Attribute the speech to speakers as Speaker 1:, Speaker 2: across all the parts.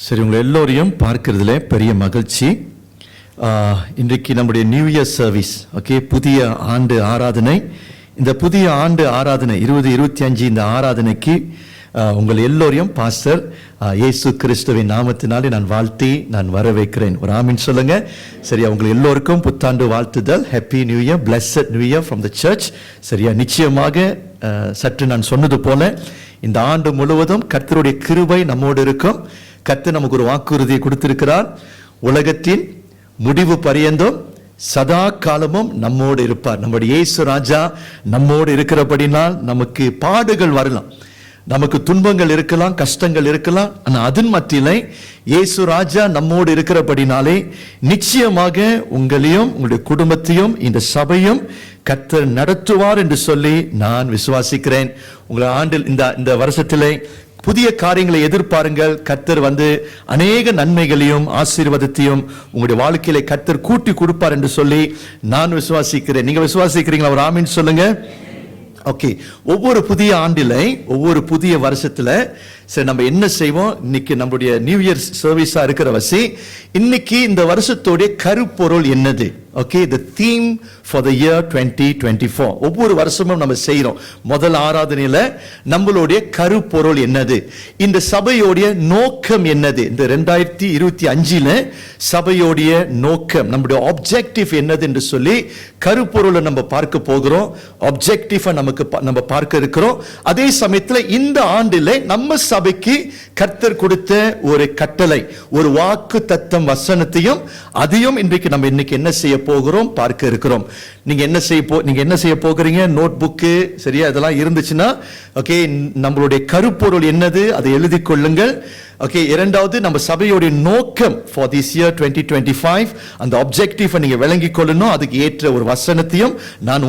Speaker 1: சரி, உங்களை எல்லோரையும் பார்க்கறதுல பெரிய மகிழ்ச்சி. இன்றைக்கு நம்முடைய நியூ இயர் சர்வீஸ், ஓகே, புதிய ஆண்டு ஆராதனை. இந்த புதிய ஆண்டு ஆராதனை 2025 இந்த ஆராதனைக்கு உங்கள் எல்லோரையும் பாஸ்டர் இயேசு கிறிஸ்துவின் நாமத்தினாலே நான் வாழ்த்தி நான் வரவேற்கிறேன். ஒரு ஆமீன் சொல்லுங்க. சரியா, உங்கள் எல்லோருக்கும் புத்தாண்டு வாழ்த்துதல். Happy new year, blessed new year from the church. சரியா, நிச்சயமாக சற்று நான் சொன்னது போல இந்த ஆண்டு முழுவதும் கர்த்தருடைய கிருபை நம்மோடு இருக்கும். கர்த்தர் நமக்கு ஒரு வாக்குறுதியை கொடுத்திருக்கிறார். உலகத்தின் முடிவு பரியந்தம் சதா காலமும் நம்மோடு இருப்பார். நம்முடைய இயேசு ராஜா நம்மோடு இருக்கிறபடினால் நமக்கு பாடுகள் வரலாம், நமக்கு துன்பங்கள் இருக்கலாம், கஷ்டங்கள் இருக்கலாம். ஆனால் அதன் மத்தியிலே இயேசு ராஜா நம்மோடு இருக்கிறபடினாலே நிச்சயமாக உங்களையும் உங்களுடைய குடும்பத்தையும் இந்த சபையும் கர்த்தர் நடத்துவார் என்று சொல்லி நான் விசுவாசிக்கிறேன். உங்களை ஆண்டில் இந்த வருஷத்திலே புதிய காரியங்களை எதிர்பாருங்கள். கர்த்தர் அநேக நன்மைகளையும் ஆசீர்வாதத்தையும் உங்களுடைய வாழ்க்கையில கர்த்தர் கூட்டி கொடுப்பார் என்று சொல்லி நான் விசுவாசிக்கிறேன். நீங்க விசுவாசிக்கிறீங்களா? ஒரு ஆமீன் சொல்லுங்க. ஓகே, ஒவ்வொரு புதிய ஆண்டில, ஒவ்வொரு புதிய வருஷத்துல சரி நம்ம என்ன செய்வோம்? இன்னைக்கு நம்முடைய நியூ இயர் சர்வீஸா இருக்கிற வசி, இன்னைக்கு இந்த வருஷத்தோடைய கருப்பொருள் என்னது? Okay, the theme for the year 2024. ஒவ்வொரு வருஷமும் நம்ம செய்யறோம். முதல் ஆராதனையில நம்மளுடைய கருப்பொருள் என்னது, இந்த சபையோடைய நோக்கம் என்னது, இந்த 2025 சபையோடைய நோக்கம், நம்முடைய ஆப்ஜெக்டிவ் என்னது என்று சொல்லி கருப்பொருளை நம்ம பார்க்க போகிறோம். ஆப்ஜெக்டிவ் நம்ம பார்க்க இருக்கிறோம். அதே சமயத்தில் இந்த ஆண்டில் நம்ம சபைக்கு கர்த்தர் கொடுத்த ஒரு கட்டளை, ஒரு வாக்கு தத்தம் வசனத்தையும் அதையும் இன்றைக்கு நம்ம இன்னைக்கு என்ன செய்ய போகிறோம் பார்க்க இருக்கிறோம். நீங்க என்ன செய்ய போகிறீங்க? நோட் புக்கு சரியா இதெல்லாம் இருந்துச்சுன்னா ஓகே, நம்மளுடைய கருப்பொருள் என்னது அதை எழுதி கொள்ளுங்கள். ஓகே, இரண்டாவது நம்ம சபையோட நோக்கம் for this year 2025, அந்த ஆப்ஜெக்டிவ் நீங்க விளங்கிக் கொள்ளணும். அதுக்கு ஏற்ற ஒரு வசனத்தையும் நான்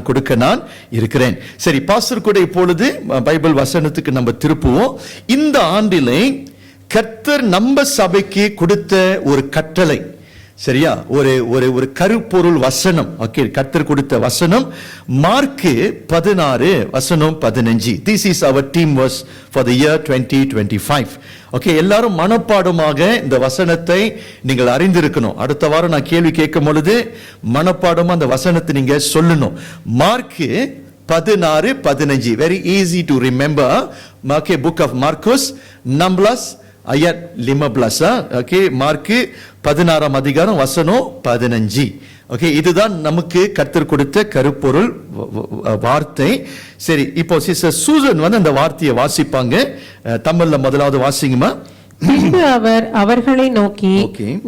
Speaker 1: கொடுக்க நான் இருக்கிறேன். சரி, பாஸ்டர் கூட இப்பொழுது பைபிள் வசனத்துக்கு நம்ம திருப்புவோம். இந்த ஆண்டிலே கர்த்தர் நம்ம சபைக்கு கொடுத்த ஒரு கட்டளை, சரியா, ஒரு கருப்பொருள் வசனம். ஓகே, கர்த்தர் கொடுத்த வசனம் mark 16:15. This is our theme verse for the year 2025. Okay, எல்லாரும் மனப்பாடமாக இந்த வசனத்தை நீங்கள் அறிந்திருக்கணும். அடுத்த வாரம் நான் கேள்வி கேட்கும் பொழுது மனப்பாடமா அந்த வசனத்தை நீங்க சொல்லணும். Mark 16:15, very easy to remember. Okay, book of Marcus, Numbers ayat 15. Okay, mark 16 அதிகாரம் வசனம் 15. ஓகே, இதுதான் நமக்கு கர்த்தர் கொடுத்த கருப்பொருள் வார்த்தை. சரி, இப்போ சிஸ்டர் சூசன் அந்த வார்த்தையை வாசிப்பாங்க. தமிழ்ல முதலாவது வாசிங்கம்மா.
Speaker 2: பின்பு அவர் அவர்களை நோக்கி,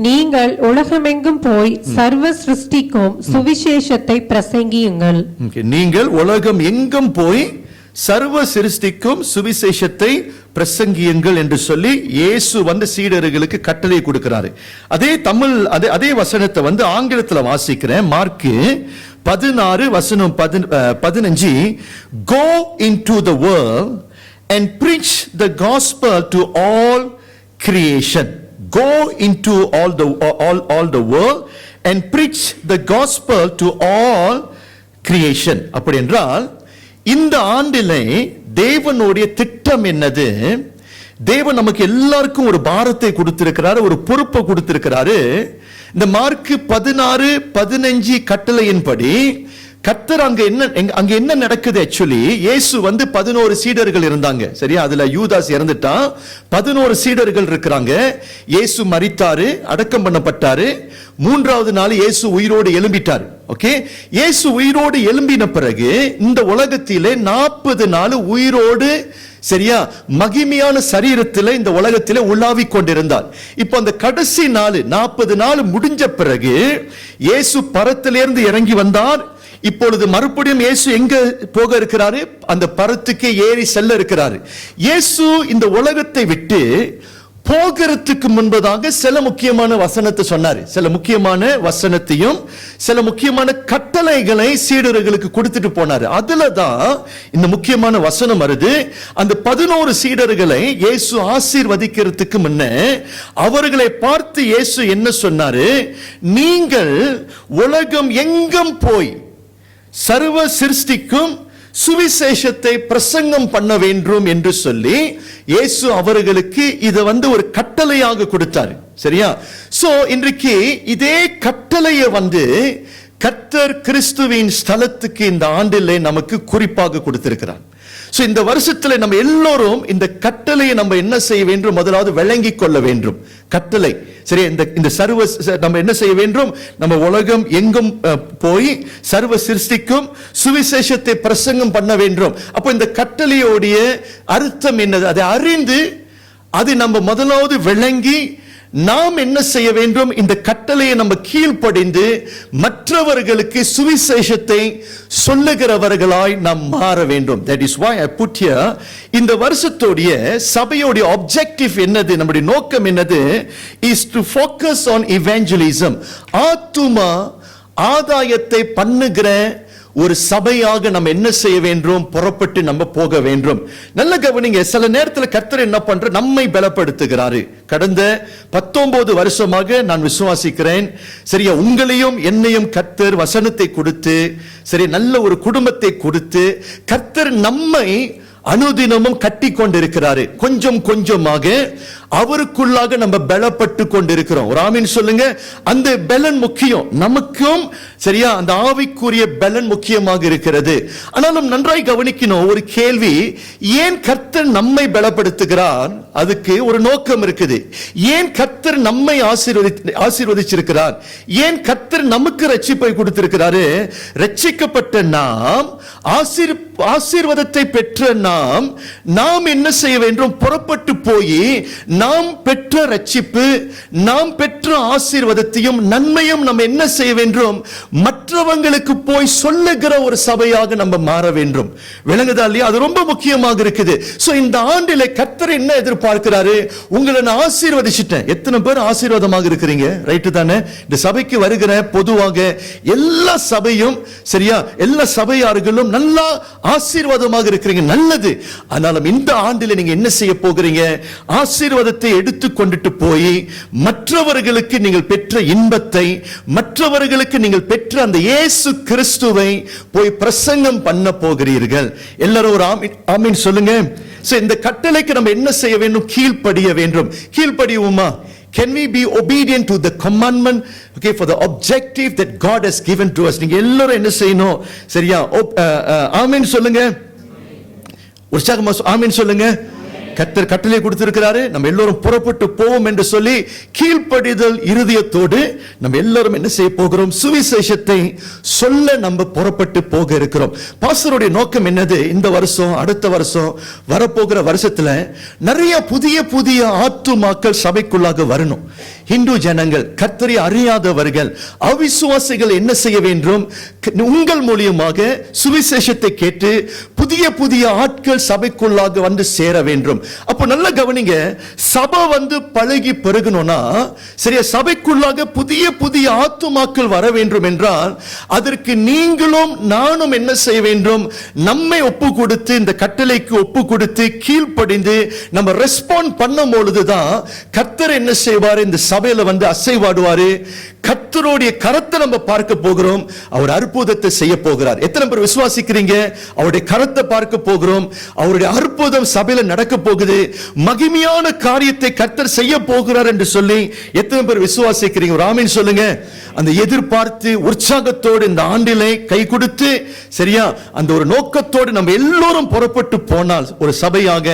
Speaker 2: நீங்கள் உலகமெங்கும் போய் சர்வ சிருஷ்டிக்கும் சுவிசேஷத்தை பிரசங்கியுங்கள்.
Speaker 1: நீங்கள் உலகம் எங்கும் போய் சர்வ சிருஷ்டிக்கும் சுவிசேஷத்தை பிரசங்கியுங்கள் என்று சொல்லி இயேசு சீடர்களுக்கு கட்டளை கொடுக்கிறாரு. அதே வசனத்தை ஆங்கிலத்தில் வாசிக்கிறேன். Mark 16:15. Go into the world and preach the gospel to all creation. Go into all the world and preach the gospel to all creation. அப்படி என்றால் இந்த ஆண்டிலே தேவனுடைய திட்டம் என்னது? தேவன் நமக்கு எல்லாருக்கும் ஒரு பாரத்தை கொடுத்திருக்கிறாரு, ஒரு பொறுப்பை கொடுத்திருக்கிறாரு. இந்த மார்க்கு 16:15 கட்டளையின்படி கர்த்தர் அங்க என்ன நடக்குது? ஆக்சுவலி இயேசு 11 சீடர்கள் இருந்தாங்க, சரியா? அதுல யூதாஸ் இறந்துட்டான். 11 சீடர்கள் இருக்கிறாங்க. இயேசு மரித்தாரு, அடக்கம் பண்ணப்பட்டாரு. 3வது நாள் இயேசு உயிரோடு எழும்பிட்டார். ஓகே, இயேசு உயிரோடு எழும்பின பிறகு இந்த உலகத்திலே 40 நாள் உயிரோடு, சரியா, மகிமையான சரீரத்தில் இந்த உலகத்திலே உலாவி கொண்டிருந்தார். இப்போ அந்த கடைசி நாள் 40 நாள் முடிஞ்ச பிறகு இயேசு பரத்திலிருந்து இறங்கி வந்தார். இப்பொழுது மறுபடியும் இயேசு எங்க போக இருக்கிறாரு? அந்த பரத்துக்கு ஏறி செல்ல இருக்கிறாரு. இயேசு இந்த உலகத்தை விட்டு போகிறதுக்கு முன்பதாக சில முக்கியமான வசனத்தை சொன்னாரு. சில முக்கியமான வசனத்தையும் சில முக்கியமான கட்டளைகளை சீடர்களுக்கு கொடுத்துட்டு போனாரு. அதுலதான் இந்த முக்கியமான வசனம் வருது. அந்த 11 சீடர்களை இயேசு ஆசீர்வதிக்கிறதுக்கு முன்ன அவர்களை பார்த்து இயேசு என்ன சொன்னாரு? நீங்கள் உலகம் எங்கும் போய் சர்வ சிருஷ்டிக்கும் சுவிசேஷத்தை பிரசங்கம் பண்ண வேண்டும் என்று சொல்லி இயேசு அவர்களுக்கு இதை ஒரு கட்டளையாக கொடுத்தார். சரியா? சோ இன்றைக்கு இதே கட்டளையை கர்த்தர் கிறிஸ்துவின் ஸ்தலத்துக்கு இந்த ஆண்டிலே நமக்கு குறிப்பாக கொடுத்திருக்கிறார். சோ இந்த வருஷத்துல நம்ம எல்லோரும் இந்த கட்டளையை நம்ம என்ன செய்ய வேண்டும்? முதலாவது விளங்கி கொள்ள வேண்டும். கட்டளை சரி, இந்த சர்வ நம்ம என்ன செய்ய வேண்டும்? நம்ம உலகம் எங்கும் போய் சர்வ சிருஷ்டிக்கும் சுவிசேஷத்தை பிரசங்கம் பண்ண வேண்டும். அப்போ இந்த கட்டளையோடைய அர்த்தம் என்னது? அதை அறிந்து அது நம்ம முதலாவது விளங்கி நாம் என்ன செய்ய வேண்டும்? இந்த கட்டளையை நம்ம கீழ்ப்படிந்து மற்றவர்களுக்கு சுவிசேஷத்தை சொல்லுகிறவர்களாய் நாம் மாற வேண்டும். That is why I put here, இந்த வருஷத்தோடைய சபையோடைய objective என்னது? நம்முடைய நோக்கம் என்னது? is to focus on evangelism. ஆத்துமா ஆதாயத்தை பண்ணுகிற ஒரு சபையாக நம்ம என்ன செய்ய வேண்டும்? புறப்பட்டு நம்ம போக வேண்டும். நல்ல கவனிங்க, சில நேரத்தில் கர்த்தர் என்ன பண்ற? நம்மை பலப்படுத்துகிறாரு. கடந்த 19 வருஷமாக நான் விசுவாசிக்கிறேன், சரியா, உங்களையும் என்னையும் கர்த்தர் வசனத்தை கொடுத்து, சரி, நல்ல ஒரு குடும்பத்தை கொடுத்து கர்த்தர் நம்மை அனுதினமும் கட்டி கொண்டிருக்கிறாரு. கொஞ்சம் கொஞ்சமாக அவருக்குள்ளாக நம்ம பலப்பட்டு கொண்டிருக்கிறோம். ஒரு ஆமீன் சொல்லுங்க. அந்த பலன் முக்கியம் நமக்கும், சரியா? அந்த ஆவிக்குரிய பலன் முக்கியமாக இருக்கிறது. ஆனாலும் நன்றாய் கவனிக்கணும் ஒரு கேள்வி, ஏன் கர்த்தர் நம்மை பலப்படுத்துகிறார்? அதுக்கு ஒரு நோக்கம் இருக்குது. ஏன் கர்த்தர் நம்மை ஆசீர்வதிச்சிருக்கிறார்? ஏன் கர்த்தர் நமக்கு ரட்சிப்பை கொடுத்திருக்கிறாரு? ரட்சிக்கப்பட்ட நாம், ஆசீர்வாதத்தை பெற்ற நாம் என்ன செய்ய வேண்டும்? புறப்பட்டு போய் நாம் பெற்ற ரட்சிப்பு, நாம் பெற்ற ஆசீர்வாதத்தையும் நன்மையும் நம்ம என்ன செய்ய வேண்டும்? மற்றவங்களுக்கு போய் சொல்லுகிற ஒரு சபையாக நம்ம மாற வேண்டும். விளங்குதா இல்லையா? அது ரொம்ப முக்கியமாக இருக்குது. சோ இந்த ஆண்டிலே கர்த்தர் என்ன எதிர்பார்க்கிறாரு? உங்களை நான் ஆசீர்வதிச்சிட்டேன். எத்தனை பேர் ஆசீர்வாதமாக இருக்கிறீங்க? ரைட்டு தானே? இந்த சபைக்கு வருகிற பொதுவாக எல்லா சபையும், சரியா, எல்லா சபையார்களும் நல்லா ஆசீர்வாதமாக இருக்கிறீங்க, நல்லது. ஆனாலும் இந்த ஆண்டிலே நீங்க என்ன செய்ய போகிறீங்க? ஆசீர்வாதத்தை எடுத்து கொண்டுட்டு போய் மற்றவர்களுக்கு நீங்கள் பெற்ற இன்பத்தை, மற்றவர்களுக்கு நீங்கள் பெற்ற அந்த இயேசு கிறிஸ்துவை போய் பிரசங்கம் பண்ண போகிறீர்கள். எல்லாரும் ஒரு ஆமீன் சொல்லுங்க. இந்த கட்டளைக்கு நம்ம என்ன செய்ய வேண்டும்? கீழ்ப்படிய வேண்டும். கீழ்ப்படியுமா? Can we be obedient to the commandment, okay, for the objective that God has given to us? நீங்க எல்லாரும் என்ன செய்யணும்? சரியா? ஆமீன் சொல்லுங்க. உற்சாகமா ஆமீன் சொல்லுங்க. கர்த்தர் கட்டளை கொடுத்திருக்கிறாரு, நம்ம எல்லாரும் புறப்பட்டு போவோம் என்று சொல்லி கீழ்ப்படிதல் இருதயத்தோடு நம்ம எல்லாரும் என்ன செய்ய போகிறோம்? சுவிசேஷத்தை சொல்ல நம்ம புறப்பட்டு போக இருக்கிறோம். பாஸ்டருடைய நோக்கம் என்னது? இந்த வருஷம், அடுத்த வருஷம், வரப்போகிற வருஷத்துல நிறைய புதிய புதிய ஆத்துமாக்கள் சபைக்குள்ளாக வரணும். இந்து ஜனங்கள், கர்த்தரை அறியாதவர்கள், அவிசுவாசிகள் என்ன செய்ய வேண்டும்? உங்கள் மூலியமாக சுவிசேஷத்தை கேட்டு புதிய புதிய ஆட்கள் சபைக்குள்ளாக வந்து சேர வேண்டும். அப்போ நல்ல கவனிங்க, சபை பழகி பெருகணும்னா, சரியா, சபைக்குள்ளாக புதிய புதிய ஆத்துமாக்கள் வர வேண்டும் என்றால் அதற்கு நீங்களும் நானும் என்ன செய்ய வேண்டும்? நம்மை ஒப்பு கொடுத்து, இந்த கட்டளைக்கு ஒப்பு கொடுத்து கீழ்ப்படிந்து நம்ம ரெஸ்பாண்ட் பண்ணும் பொழுதுதான் கர்த்தர் என்ன செய்வார்? இந்த சபையில அசைவாடுவாரு. கர்த்தருடைய கரத்தை நம்ம பார்க்க போகிறோம். அவர் அற்புதத்தை செய்ய போகிறார். எத்தனை பேர் விசுவாசிக்கிறீங்க? அவருடைய கரத்தை பார்க்க போகிறோம். அவருடைய அற்புதம் சபையில நடக்க போகுது. மகிமையான காரியத்தை கர்த்தர் செய்ய போகிறார் என்று சொல்லி எத்தனை பேர் விசுவாசிக்கிறீங்க? ஒரு ஆமீன் சொல்லுங்க. அந்த எதிர்பார்த்து உற்சாகத்தோடு இந்த ஆண்டிலே கை கொடுத்து, சரியா, அந்த ஒரு நோக்கத்தோடு நம்ம எல்லோரும் புறப்பட்டு போனால் ஒரு சபையாக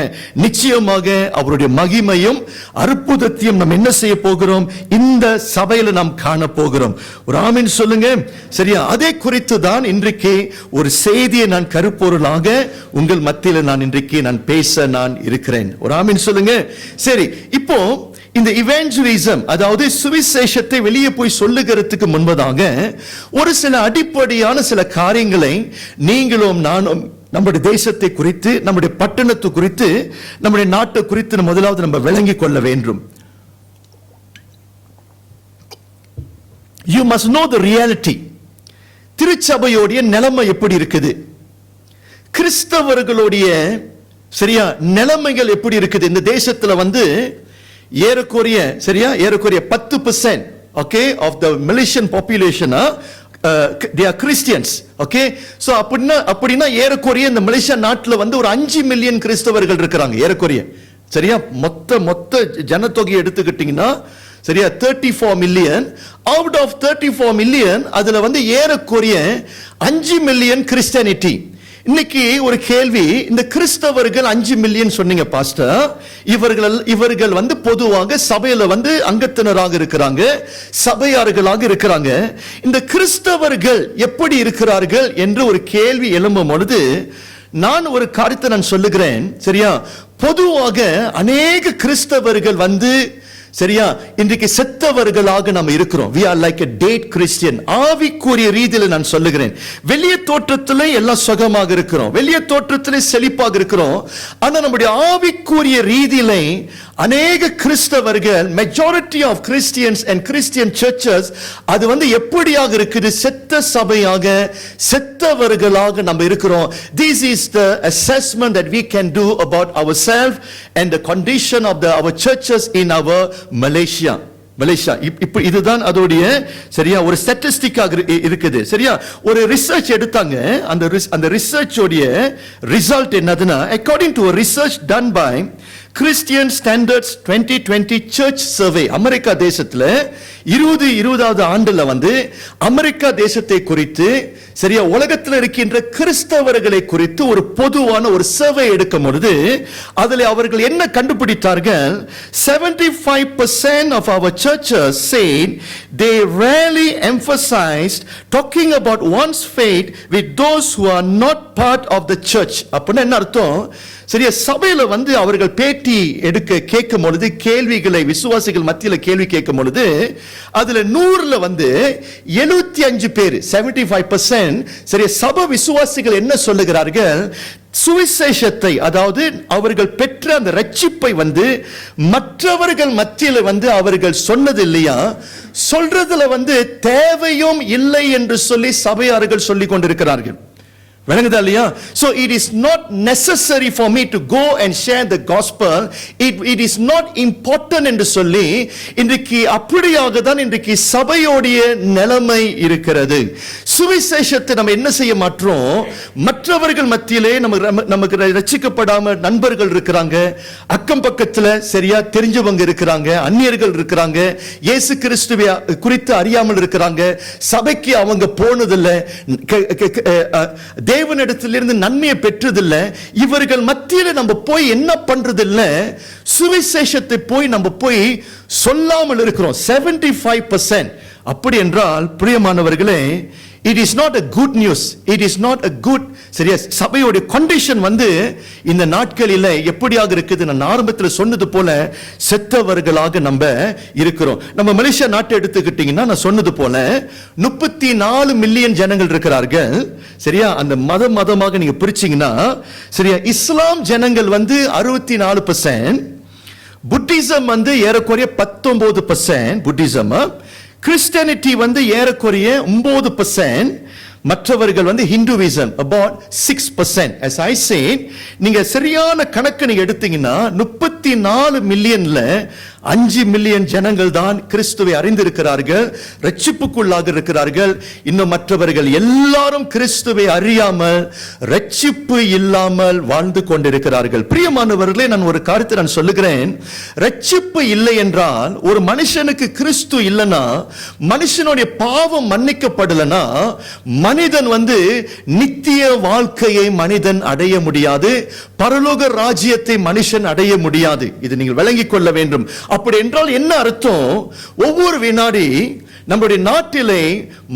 Speaker 1: நிச்சயமாக அவருடைய மகிமையும் அற்புதத்தையும் நம்ம என்ன செய்ய போகிறோம்? இந்த சபையில நாம் காண போகிறோம். ஒரு ஆமீன் சொல்லுங்க. சரியா? அதை குறித்து தான் இன்றைக்கு ஒரு செய்தியை நான் கருப்பொருளாக உங்கள் மத்தியில் நான் இன்றைக்கு பேச நான் இருக்கிறேன். ஒரு ஆமீன் சொல்லுங்க. சரி, இப்போ இந்த இவாஞ்சலிசம், அதாவது சுவிசேஷத்தை வெளியே போய் சொல்லுகிறதுக்கு முன்பதாக ஒரு சில அடிப்படையான சில காரியங்களை நீங்களும் நானும் நம்முடைய தேசத்தை குறித்து, நம்முடைய பட்டணத்தை குறித்து, நம்முடைய நாட்டை குறித்து முதலாவது நம்ம விளங்கிக் கொள்ள வேண்டும். You must know the reality. திருச்சபையோடைய நிலைமை எப்படி இருக்குது? கிறிஸ்தவர்களுடைய, சரியா, நிலைமைகள் எப்படி இருக்குது? இந்த தேசத்துல ஏறக்குறைய, சரியா, ஏறக்குறைய 10%, okay, of the Malaysian population they are Christians. Okay, so அப்படின்னா ஏறக்குறைய இந்த மலேசியா நாட்டுல வந்து ஒரு 5 மில்லியன் கிறிஸ்தவர்கள் இருக்கிறாங்க ஏறக்குறைய. சரியா, மொத்த ஜனத்தொகையை எடுத்துக்கிட்டீங்கன்னா சரியா 34 மில்லியன். அவுட் ஆஃப் 34 மில்லியன் அதுல வந்து ஏறக்குறைய 5 மில்லியன் கிறிஸ்டியானிட்டி. இன்னைக்கு ஒரு கேள்வி, இந்த கிறிஸ்தவர்கள் 5 மில்லியன் சொன்னீங்க பாஸ்டர், இவர்கள் வந்து பொதுவாக சபையில வந்து அங்கத்தினராக இருக்கிறாங்க, சபையார்களாக இருக்கிறாங்க. இந்த கிறிஸ்தவர்கள் எப்படி இருக்கிறார்கள் என்று ஒரு கேள்வி எழும்பும் பொழுது நான் ஒரு காரியத்தை நான் சொல்லுகிறேன். சரியா, பொதுவாக அநேக கிறிஸ்தவர்கள் வந்து சரியா இன்றைக்கு செத்தவர்களாக நாம் இருக்கிறோம். we are like a dead Christian. ஆவிக்குரிய ரீதியில் நான் சொல்லுகிறேன். வெளிய தோற்றத்திலே எல்லாம் சுகமாக இருக்கிறோம், வெளிய தோற்றத்திலே செழிப்பாக இருக்கிறோம். ஆனா நம்முடைய ஆவிக்குரிய ரீதியிலே அநேக கிறிஸ்தவர்கள், majority of Christians and Christian churches, அது வந்து எப்படியாக இருக்குது? செத்த சபையாக, செத்தவர்களாக நம்ம இருக்கிறோம். This is the assessment that we can do about ourselves and the condition of our churches in our Malaysia. இப்ப இதுதான் அதோடைய சரியா ஒரு ஸ்டாட்டிஸ்டிக்காக இருக்குது. சரியா, ஒரு ரிசர்ச் எடுத்தாங்க. அந்த ரிசர்ச் உடைய ரிசல்ட் என்னதுன்னா, according to a research done by Christian Standards 2020 Church Survey, America தேசத்துல 2020வது ஆண்டுல வந்து அமெரிக்கா தேசத்தை குறித்து சரியா உலகத்தில் இருக்கின்ற கிறிஸ்தவர்களை குறித்து ஒரு பொதுவான ஒரு சர்வே எடுக்கும் பொழுது அதில் அவர்கள் என்ன கண்டுபிடித்தார்கள்? 75% of our churches said they rarely emphasized talking about one's faith with those who are not part of the church. அப்படின்னா என்ன அர்த்தம்? சரியா, சபையில வந்து அவர்கள் பேட்டி எடுக்க கேட்கும் பொழுது, கேள்விகளை விசுவாசிகள் மத்தியில கேள்வி கேட்கும் பொழுது அதுல 100ல வந்து 75 பேர் 75% சரியா சபை விசுவாசிகள் என்ன சொல்லுகிறார்கள்? சுவிசேஷத்தை, அதாவது அவர்கள் பெற்ற அந்த ரட்சிப்பை வந்து மற்றவர்கள் மத்தியில வந்து அவர்கள் சொன்னது இல்லையா, சொல்றதுல வந்து தேவையும் இல்லை என்று சொல்லி சபையார்கள் சொல்லிக் கொண்டிருக்கிறார்கள். விளங்குதா இல்லையா? So it is not necessary for me to go and share the gospel. It is not important என்று சொல்லி இன்றைக்கு அப்படியாக தான் இன்றைக்கு சபையோடைய நிலைமை இருக்கிறது. சுவிசேஷத்தை நம்ம என்ன செய்ய மாட்டோம்? மற்றவர்கள் மத்தியிலே நமக்கு ரட்சிக்கப்படாம நண்பர்கள் இருக்கிறாங்க, அக்கம் பக்கத்துல சரியா தெரிஞ்சவங்க இருக்கிறாங்க, அந்நியர்கள் இருக்கிறாங்க, இயேசு கிறிஸ்துவை குறித்து அறியாமல் இருக்கிறாங்க, சபைக்கு அவங்க போனதில்லை, தேவனிடத்திலிருந்து நன்மையை பெற்றதில்லை. இவர்கள் மத்தியில நம்ம போய் என்ன பண்றதில்லை? சுவிசேஷத்தை போய் நம்ம போய் சொல்லாமல் இருக்கிறோம் 75%. அப்படி என்றால் பிரியமானவர்களே, it is not a good news, it is not a good சரியா சபையோட கண்டிஷன் வந்து இந்த நாட்களில் எப்படியாக இருக்குது? நான் ஆரம்பத்தில் சொன்னது போல செத்தவர்களாக நம்ம இருக்கிறோம். நம்ம மலேசியா நாட்டை எடுத்துக்கிட்டீங்கன்னா நான் சொன்னது போல 34 மில்லியன் ஜனங்கள் இருக்கிறார்கள். சரியா, அந்த மதமாக நீங்க பிரிச்சீங்கன்னா சரியா இஸ்லாம் ஜனங்கள் வந்து 64%, புத்திசம் வந்து ஏறக்குறைய 19%, புத்திசம், கிறிஸ்டியானிட்டி வந்து ஏறக்குறைய 9%, மற்றவர்கள் வந்து Hinduism about 6%. as I said, நீங்க சரியான கணக்கு நீங்க எடுத்தீங்கன்னா 34 மில்லியன்ல 5 மில்லியன் ஜனங்கள் தான் கிறிஸ்துவை அறிந்திருக்கிறார்கள், ரட்சிப்புக்குள்ளாக இருக்கிறார்கள். இன்னும் மற்றவர்கள் எல்லாரும் கிறிஸ்துவை அறியாமல் ரட்சிப்பு இல்லாமல் வாழ்ந்து கொண்டிருக்கிறார்கள். பிரியமானவர்களே, நான் ஒரு காரியத்தை நான் சொல்லுகிறேன். ரட்சிப்பு இல்லை என்றால், ஒரு மனுஷனுக்கு கிறிஸ்து இல்லைன்னா, மனுஷனுடைய பாவம் மன்னிக்கப்படலனா, மனிதன் வந்து நித்திய வாழ்க்கையை மனிதன் அடைய முடியாது, பரலோக ராஜ்யத்தை மனுஷன் அடைய முடியாது. இது நீங்கள் விளங்கிக் கொள்ள வேண்டும். அப்படி என்றால் என்ன அர்த்தம்? ஒவ்வொரு வினாடி நம்முடைய நாட்டிலே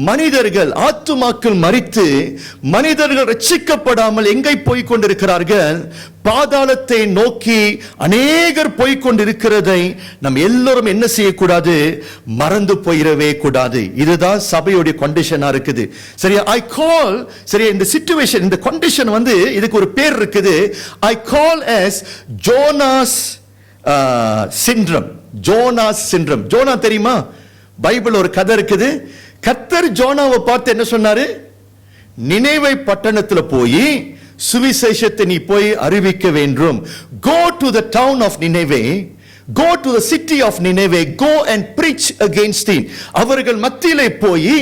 Speaker 1: மனிதர்கள், ஆத்துமாக்கள் மரித்து மனிதர்கள் ரட்சிக்கப்படாமல் எங்கே போய் கொண்டிருக்கிறார்கள்? பாதாளத்தை நோக்கி அநேகர் போய் கொண்டிருக்கிறதை நம்ம எல்லாரும் என்ன செய்யக்கூடாது? மறந்து போயிடவே கூடாது. இதுதான் சபையுடைய கண்டிஷனா இருக்குது. சரியா, ஐ கால் சரியா இந்த சிச்சுவேஷன், இந்த கண்டிஷன் வந்து இதுக்கு ஒரு பேர் இருக்குது. I call as Jonah's syndrome. Jonah's syndrome. Jonah தெரியுமா? பைபிள் ஒரு கதை இருக்குது. கர்த்தர் ஜோனாவை பார்த்து என்ன சொன்னாரு? நினைவை பட்டணத்துல போய் சுவிசேஷத்தை நீ போய் அறிவிக்க வேண்டும். Go to the town of Nineveh, go to the city of Nineveh, go and preach against it. அவர்கள் மத்தியிலே போய்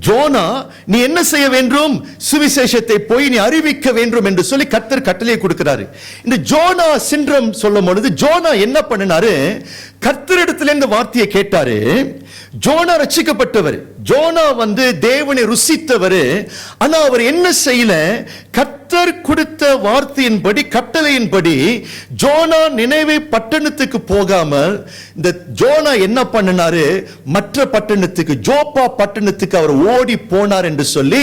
Speaker 1: ஜோனா நீ என்ன செய்ய வேண்டும், சுவிசேஷத்தை போய் நீ அறிவிக்க வேண்டும் என்று சொல்லி கர்த்தர் கட்டளை கொடுக்கிறாரு. இந்த ஜோனா சிண்ட்ரம் சொல்லும் பொழுது ஜோனா என்ன பண்ணினாரு, கர்த்தரிடத்துல இந்த வார்த்தையை கேட்டாரு. ஜோனா ரட்சிக்கப்பட்டவர், ஜோனா தேவனை ருசித்தவர். ஆனா அவர் என்ன செய்யல, கர்த்தர் கொடுத்த வார்த்தையின்படி கட்டளையின்படி ஜோனா நினைவே பட்டணத்துக்கு போகாமல் இந்த ஜோனா என்ன பண்ணினாரு, மற்ற பட்டணத்துக்கு ஜோப்பா பட்டணத்துக்கு அவர் ஓடி போனார் என்று சொல்லி,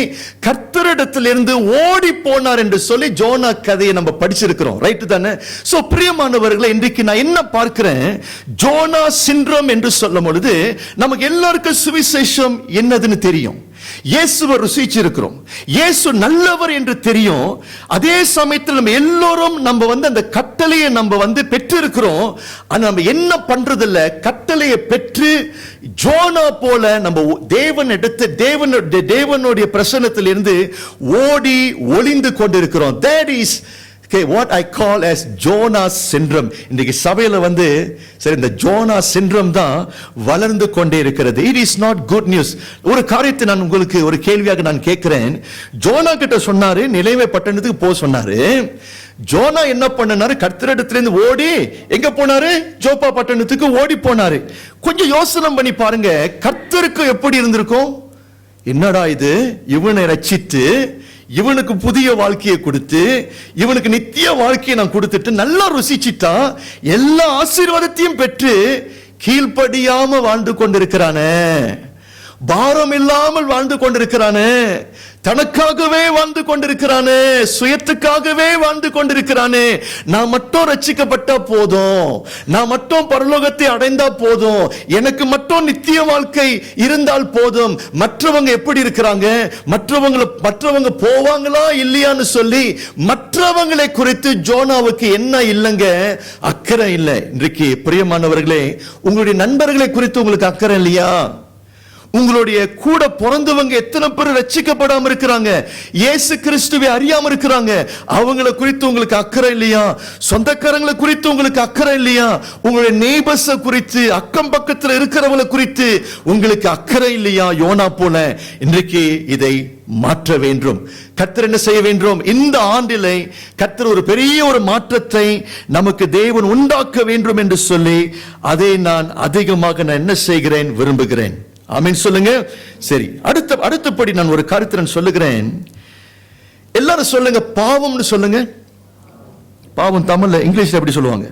Speaker 1: கர்த்தரிடத்திலிருந்து ஓடி போனார் என்று சொல்லி ஜோனா கதையை நம்ம படிச்சிருக்கிறோம். ரைட் தானே? சோ பிரியமானவர்களே, இன்றைக்கு நான் என்ன பார்க்கிறேன், ஜோனா சிண்ட்ரோம் என்று சொல்லும் பொழுது நமக்கு எல்லாருக்கும் சுவிசேஷம் என்னதுன்னு தெரியும். இயேசுவை ருசிச்சிருக்கிறோம், இயேசு நல்லவர் என்று தெரியும். அதே சமயத்தில் நம்ம எல்லோரும் நம்ம அந்த கட்டளையை நம்ம பெற்றிருக்கிறோம். ஆனா நம்ம என்ன பண்றது இல்ல, கட்டளையை பெற்று ஜோனா போல நம்ம தேவனுடைய பிரசன்னத்திலிருந்து ஓடி ஒளிந்து கொண்டிருக்கிறோம். That is what I call as Jonah syndrome. இன்னைக்கு சபையில சரி இந்த ஜோனா சிண்ட்ரோம் தான் வளர்ந்து கொண்டே இருக்கிறது. It is not good news. ஒரு காரியத்தை நான் உங்களுக்கு ஒரு கேள்வியாக நான் கேட்கிறேன். ஜோனா கிட்ட சொன்னாரு நினைவே பட்டணத்துக்கு போக சொன்னாரு. ஜோனா என்ன பண்ணாரு, கர்த்தரிடத்திலிருந்து ஓடி எங்க போனாரு, ஜோப்பா பட்டணத்துக்கு ஓடி போனாரு. கொஞ்சம் யோசனை பண்ணி பாருங்க, கர்த்தருக்கு எப்படி இருந்திருக்கும். என்னடா இது, இவனை ரட்சித்து இவனுக்கு புதிய வாழ்க்கையை கொடுத்து இவனுக்கு நித்திய வாழ்க்கையை நான் கொடுத்துட்டு நல்லா ருசிச்சிட்டா, எல்லா ஆசீர்வாதத்தையும் பெற்று கீழ்ப்படியாம வாழ்ந்து கொண்டிருக்கிறானே, பாரம் இல்லாமல் வாழ்ந்து கொண்டிருக்கிறானே, தனக்காகவே வாழ்ந்து கொண்டிருக்கிறானே, சுயத்துக்காகவே வாழ்ந்து கொண்டிருக்கிறானே. நான் மட்டும் ரட்சிக்கப்பட்டா போதும், நான் மட்டும் பரலோகத்தை அடைந்தா போதும், எனக்கு மட்டும் நித்திய வாழ்க்கை இருந்தால் போதும், மற்றவங்க எப்படி இருக்கிறாங்க, மற்றவங்க போவாங்களா இல்லையான்னு சொல்லி மற்றவங்களை குறித்து ஜோனாவுக்கு என்ன இல்லைங்க, அக்கறை இல்லை. இன்றைக்கு பிரியமானவர்களே, உங்களுடைய நண்பர்களை குறித்து உங்களுக்கு அக்கறை இல்லையா? உங்களுடைய கூட பிறந்தவங்க எத்தனை பேர் ரட்சிக்கப்படாம இருக்கிறாங்க, இயேசு கிறிஸ்துவை அறியாம இருக்கிறாங்க, அவங்கள குறித்து உங்களுக்கு அக்கறை இல்லையா? சொந்தக்காரங்களை குறித்து உங்களுக்கு அக்கறை இல்லையா? உங்களுடைய நெய்பர்ஸ் குறித்து, அக்கம் பக்கத்தில் இருக்கிறவங்களை குறித்து உங்களுக்கு அக்கறை இல்லையா? யோனா போல இன்றைக்கு இதை மாற்ற வேண்டும். கர்த்தர் என்ன செய்ய வேண்டும்? இந்த ஆண்டிலே கர்த்தர் ஒரு பெரிய ஒரு மாற்றத்தை நமக்கு தேவன் உண்டாக்க வேண்டும் என்று சொல்லி அதை நான் அதிகமாக என்ன செய்கிறேன், விரும்புகிறேன். ஆமென் சொல்லுங்க. சரி, அடுத்தபடி நான் ஒரு கருத்தை நான் சொல்லுகிறேன். எல்லாரும் சொல்லுங்க, பாவம்னு சொல்லுங்க. பாவம் தமிழ்ல இங்கிலீஷ்ல எப்படி சொல்லுவாங்க?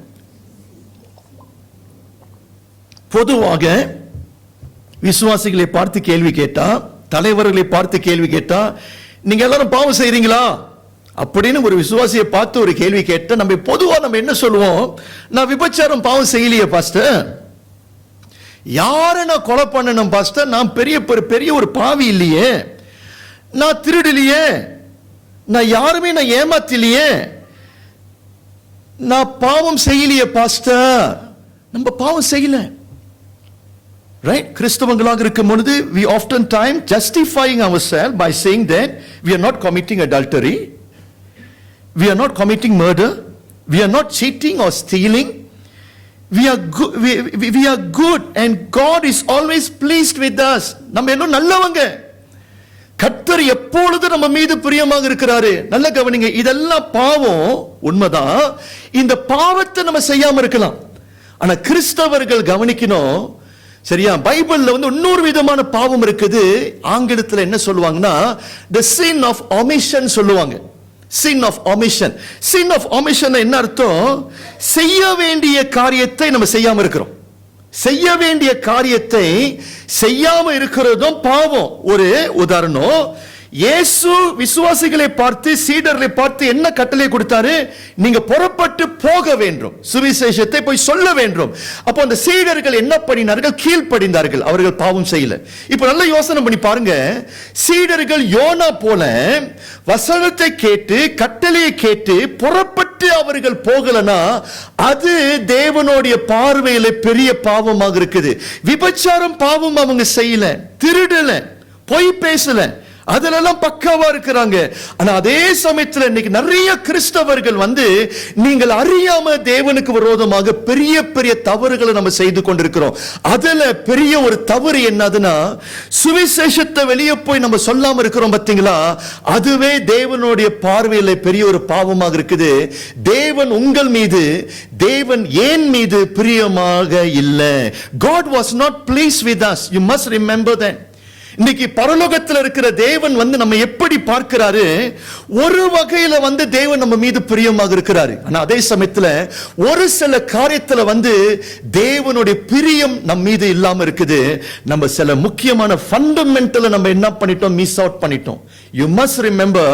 Speaker 1: பொதுவாக விசுவாசிகளை பார்த்து கேள்வி கேட்டா, தலைவர்களை பார்த்து கேள்வி கேட்டா, நீங்க எல்லாரும் பாவம் செய்றீங்களா அப்படின்னு ஒரு விசுவாசியை பார்த்து ஒரு கேள்வி கேட்டா, நம்ம பொதுவா நம்ம என்ன சொல்லுவோம், நான் விபச்சாரம் பாவம் செய்யலையே பாஸ்டர், யாரை நான் கொலை பண்ணணும் பாஸ்டர், நான் பெரிய ஒரு பாவி இல்லையே, நான் திருடலையே, நான் யாருமே நான் ஏமாத்திலையே, நான் பாவம் செய்யலையே பாஸ்டர். நம்ம பாவம் செய்யல, ரைட்? கிறிஸ்தவங்களாக இருக்கும் பொழுது we often time justifying ourselves by saying that we are not committing adultery, we are not committing murder, we are not cheating or stealing. We are good and God is always pleased with us. நம்ம எல்லாம் நல்லவங்க, கர்த்தர் எப்பொழுது நம்ம மீது பிரியமாக இருக்கிறாரு. நல்ல கவனிங்க, இதெல்லாம் பாவம் உண்மைதான். இந்த பாவத்தை நம்ம செய்யாம இருக்கலாம், ஆனா கிறிஸ்தவர்கள் கவனிக்கணும். சரியா? பைபிள்ல இன்னொரு விதமான பாவம் இருக்குது. ஆங்கிலத்தில் என்ன சொல்லுவாங்கன்னா the sin of omission சொல்லுவாங்க. sin of omission. sin of omission என்ன அர்த்தம்? செய்ய வேண்டிய காரியத்தை நம்ம செய்யாம இருக்கிறோம். செய்ய வேண்டிய காரியத்தை செய்யாம இருக்கிறதும் பாவம். ஒரு உதாரணம், இயேசு விசுவாசிகளை பார்த்து, சீடர்களை பார்த்து என்ன கட்டளை கொடுத்தாரு? நீங்க புறப்பட்டு போக வேண்டும், சுவிசேஷத்தை போய் சொல்ல வேண்டும். அப்போ அந்த சீடர்கள் என்ன பண்ணினார்கள்? கீழ்ப்படிந்தார்கள், அவர்கள் பாவம் செய்யல. இப்ப நல்ல யோசனை பண்ணி பாருங்க, சீடர்கள் யோனா போல வசனத்தை கேட்டு கட்டளையை கேட்டு புறப்பட்டு அவர்கள் போகலனா அது தேவனுடைய பார்வையில பெரிய பாவமாக இருக்குது. விபச்சாரம் பாவம் அவங்க செய்யல, திருடல, பொய் பேசல, அதெல்லாம் பக்காவா இருக்கிறாங்க. ஆனா அதே சமயத்துல இன்னைக்கு நிறைய கிறிஸ்தவர்கள் நீங்கள் அறியாம தேவனுக்கு விரோதமாக பெரிய பெரிய தவறுகளை நம்ம செய்து கொண்டிருக்கிறோம். அதுல பெரிய ஒரு தவறு என்னதுன்னா, சுவிசேஷத்தை வெளியே போய் நம்ம சொல்லாம இருக்கிறோம் பாத்தீங்களா, அதுவே தேவனுடைய பார்வையில பெரிய ஒரு பாவமாக இருக்குது. தேவன் உங்கள் மீது, தேவன் ஏன் மீது பிரியமாக இல்லை. God was not pleased with us. You must remember that. இன்னைக்கு பரலோகத்தில் இருக்கிற தேவன் நம்ம எப்படி பார்க்கிறாரு? ஒரு வகையில தேவன் நம்ம மீது பிரியமாக இருக்கிறாரு. ஆனா அதே சமயத்துல ஒரு சில காரியத்துல தேவனுடைய பிரியம் நம்ம மீது இல்லாம இருக்குது. நம்ம சில முக்கியமான ஃபண்டமெண்டல நம்ம என்ன பண்ணிட்டோம்? மிஸ் அவுட் பண்ணிட்டோம். You must remember,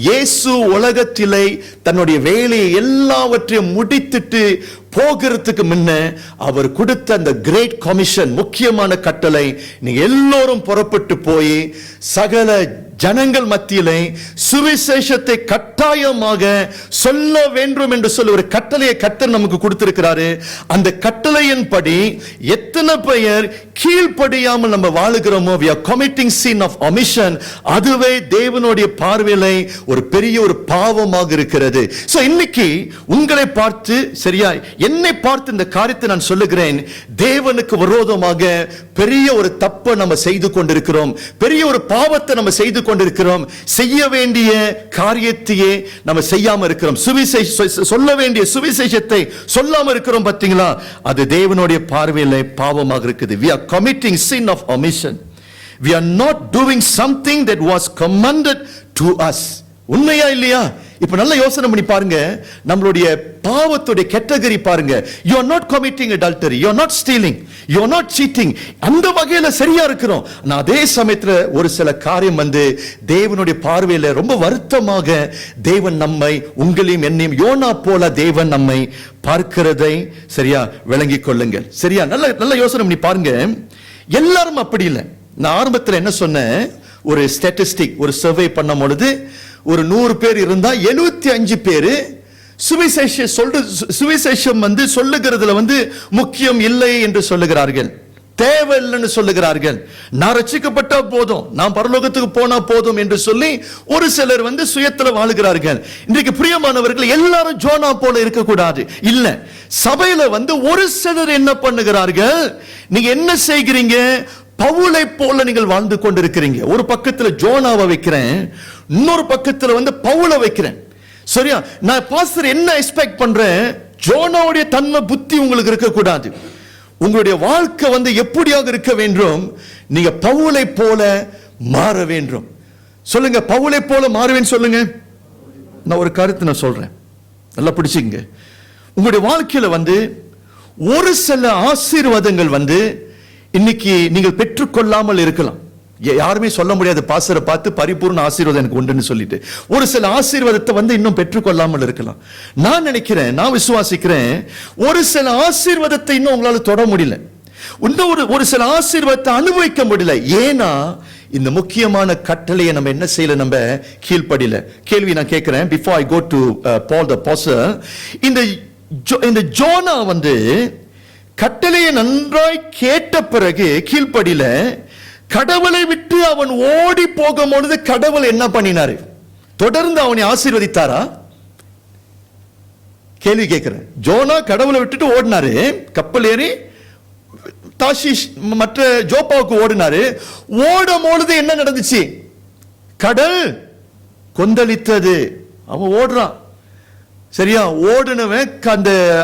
Speaker 1: இயேசு உலகத்திலே தன்னுடைய வேலையை எல்லாவற்றையும் முடித்துட்டு போகிறதுக்கு முன்ன அவர் கொடுத்த அந்த கிரேட் கமிஷன், முக்கியமான கட்டளை, நீங்க எல்லோரும் புறப்பட்டு போய் சகல ஜனங்கள் மத்தியிலே சுவிசேஷத்தை கட்டாயமாக சொல்ல வேண்டும் என்று சொல்லி ஒரு கட்டளையை கர்த்தர் நமக்கு கொடுத்திருக்கிறாரு. அந்த கட்டளையின்படி எத்தனை பெயர் கீழ்ப்படியாமல் நம்ம வாழுகிறோமோ, we are committing sin of omission. அதுவே தேவனுடைய பார்வையிலே ஒரு பெரிய ஒரு பாவமாக இருக்கிறது. சோ இன்னைக்கு உங்களை பார்த்து, சரியா, என்னை பார்த்து இந்த காரியத்தை நான் சொல்லுகிறேன். தேவனுக்கு விரோதமாக பெரிய ஒரு தப்பை நம்ம செய்து கொண்டிருக்கிறோம். பெரிய ஒரு பாவத்தை நம்ம செய்து கொண்டிருக்கிறோம். செய்ய வேண்டிய காரியத்தையே நம்ம செய்யாம இருக்கிறோம். சொல்ல வேண்டிய சுவிசேஷத்தை சொல்லாம இருக்கிறோம் பாத்தீங்களா, அது தேவனுடைய பார்வையிலே பாவமாக இருக்குது. We are committing sin of omission. We are not doing something that was commanded to us. உண்மையா இல்லையா? இப்ப நல்ல யோசனை பண்ணி பாருங்க. நம்மளுடைய பாவத்துடைய கேட்டகரி பாருங்க. You are not committing adultery, you are not stealing, you are not cheating. அந்த வகையில சரியா இருக்கிறோம். நான் அதே சமயத்துல ஒரு சில காரியம் தேவனுடைய பார்வையில ரொம்ப வருத்தமாக தேவன் நம்மை, உங்களையும் என்னையும் யோனா போல தேவன் நம்மை பார்க்கிறதை சரியா விளங்கிக் கொள்ளுங்கள். சரியா, நல்ல யோசனை பண்ணி பாருங்க. எல்லாரும் அப்படி இல்லை. நான் ஆரம்பத்தில் என்ன சொன்னேன்? ஒரு ஸ்டாட்டிஸ்டிக், ஒரு சர்வே பண்ணும் பொழுது ஒரு 100 பேர் இருந்தா 75 பேரு சுவிசேஷம் சொல்லுகிறதுல முக்கியம் இல்லை என்று சொல்லுகிறார்கள், தேவையில்லைன்னு சொல்லுகிறார்கள். நான் ரட்சிக்கப்பட்டா போதும், நான் பரலோகத்துக்கு போனா போதும் என்று சொல்லி ஒரு சிலர் சுயத்துல வாழுகிறார்கள். இன்றைக்கு பிரியமானவர்கள், எல்லாரும் ஜோனா போல இருக்கக்கூடாது. இல்ல, சபையில ஒரு சிலர் என்ன பண்ணுகிறார்கள்? நீங்க என்ன செய்கிறீங்க? பவுலை போல நீங்கள் வாழ்ந்து கொண்டிருக்கிறீங்க. ஒரு பக்கத்துல ஜோனாவை வைக்கிறேன், இன்னொரு பக்கத்துல பவுலை வைக்கிறேன். சரியா, நான் பாஸ்டர் என்ன எக்ஸ்பெக்ட் பண்றேன்? ஜோனாவுடைய தன்மை புத்தி உங்களுக்கு இருக்க கூடாது. உங்களுடைய வாழ்க்கை எப்படியாக இருக்க வேண்டும்? நீங்க பவுலை போல மாற வேண்டும். சொல்லுங்க, பவுலை போல மாறுவேன் சொல்லுங்க. நான் ஒரு கருத்து நான் சொல்றேன், நல்லா பிடிச்சிங்க. உங்களுடைய வாழ்க்கையில ஒரு சில ஆசீர்வாதங்கள் இன்னைக்கு நீங்கள் பெற்றுக்கொள்ளாமல் இருக்கலாம். யாருமே சொல்ல முடியாது பாஸ்டரை பார்த்து பரிபூர்ண ஆசீர்வாதம் எனக்கு உண்டுன்னு சொல்லிட்டு. ஒரு சில ஆசீர்வாதத்தை இன்னும் பெற்றுக்கொள்ளாமல் இருக்கலாம். நான் நினைக்கிறேன், நான் விசுவாசிக்கிறேன், ஒரு சில ஆசீர்வாதத்தை இன்னும் உங்களால தொட முடியல. இன்னும் ஒரு சில ஆசீர்வாதத்தை அனுபவிக்க முடியல. ஏன்னா இந்த முக்கியமான கட்டளையை நம்ம என்ன செய்யல? நம்ம கீழ்ப்படியல. கேள்வி நான் கேட்கிறேன், before I go to Paul the apostle, இந்த ஜோனா கட்டளையை நன்றாய் கேட்ட பிறகு கீழ்ப்படியில, கடவுளை விட்டு அவன் ஓடி போகும்பொழுது கடவுள் என்ன பண்ணினாரு? தொடர்ந்து அவனை ஆசீர்வதித்தாரா? கேள்வி கேட்கிறேன். ஜோனா கடவுளை விட்டுட்டு ஓடினாரு, கப்பல் ஏறி தாஷீஷ் மற்ற ஜோப்பாவுக்கு ஓடினாரு. ஓடும் பொழுது என்ன நடந்துச்சு? கடல் கொந்தளித்தது. அவன் ஓடுறான், சரியா, ஓடுனவன்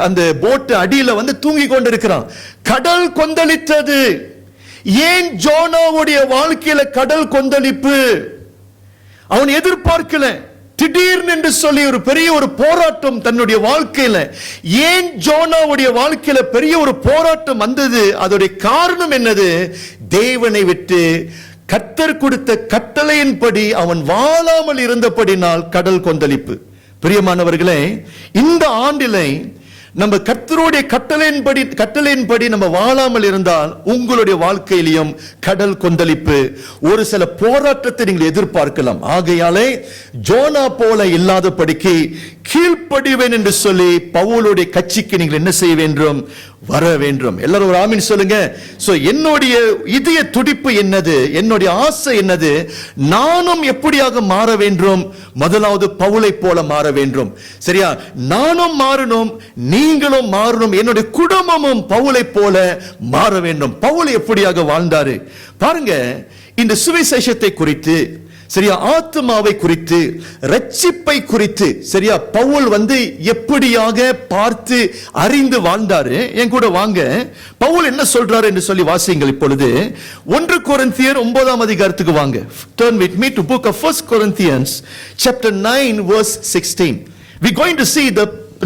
Speaker 1: அந்த போட்டு அடியில தூங்கி கொண்டிருக்கிறான். கடல் கொந்தளித்தது. ஏன் ஜோனாவுடைய வாழ்க்கையில கடல் கொந்தளிப்பு? அவன் எதிர்பார்க்கல. திடீர்னு என்று சொல்லி ஒரு பெரிய ஒரு போராட்டம் தன்னுடைய வாழ்க்கையில. ஏன் ஜோனாவுடைய வாழ்க்கையில பெரிய ஒரு போராட்டம் வந்தது? அதோடைய காரணம் என்னது? தேவனை விட்டு கர்த்தர் கொடுத்த கட்டளையின்படி அவன் வாழாமல் இருந்தபடினால் கடல் கொந்தளிப்பு. பிரியமானவர்களே, இந்த ஆண்டிலே நம்ம கர்த்தருடைய கட்டளையின்படி நம்ம வாழாமல் இருந்தால் உங்களுடைய வாழ்க்கையிலும் கடல் கொந்தளிப்பு, ஒரு சில போராட்டத்தை நீங்கள் எதிர்பார்க்கலாம். ஆகையாலே ஜோனா போல இல்லாதபடிக்கு கீழ்ப்படிவேன் என்று சொல்லி பவுலுடைய கட்சிக்கு நீங்கள் என்ன செய்ய வேண்டும்? வர வேண்டும். எல்லாரும் ஒரு ஆமீன் சொல்லுங்க. சோ என்னுடைய இதய துடிப்பு என்னது, என்னுடைய ஆசை என்னது, நானும் எப்படியாக மாற வேண்டும்? முதலாவது பவுலை போல மாற வேண்டும். சரியா? நானும் மாறணும், நீங்களும் மாறணும், என்னுடைய குடும்பமும் பவுலை போல மாற வேண்டும். பவுல் எப்படியாக வாழ்ந்தாரு பாருங்க. இந்த சுவிசேஷத்தை குறித்து, சரியா, ஆத்துமாவை குறித்து, ரட்சிப்பை குறித்து, சரியா, பவுல் எப்படியாக பார்த்து அறிந்து வாழ்ந்தாரு. என் கூட வாங்க, பவுல் என்ன சொல்றாரு என்று சொல்லி வாசியுங்கள். இப்பொழுது 1 கொரிந்தியர் 9ஆம் அதிகாரத்துக்கு வாங்க. Turn with me to book of 1 Corinthians chapter 9 verse 16. We're going to see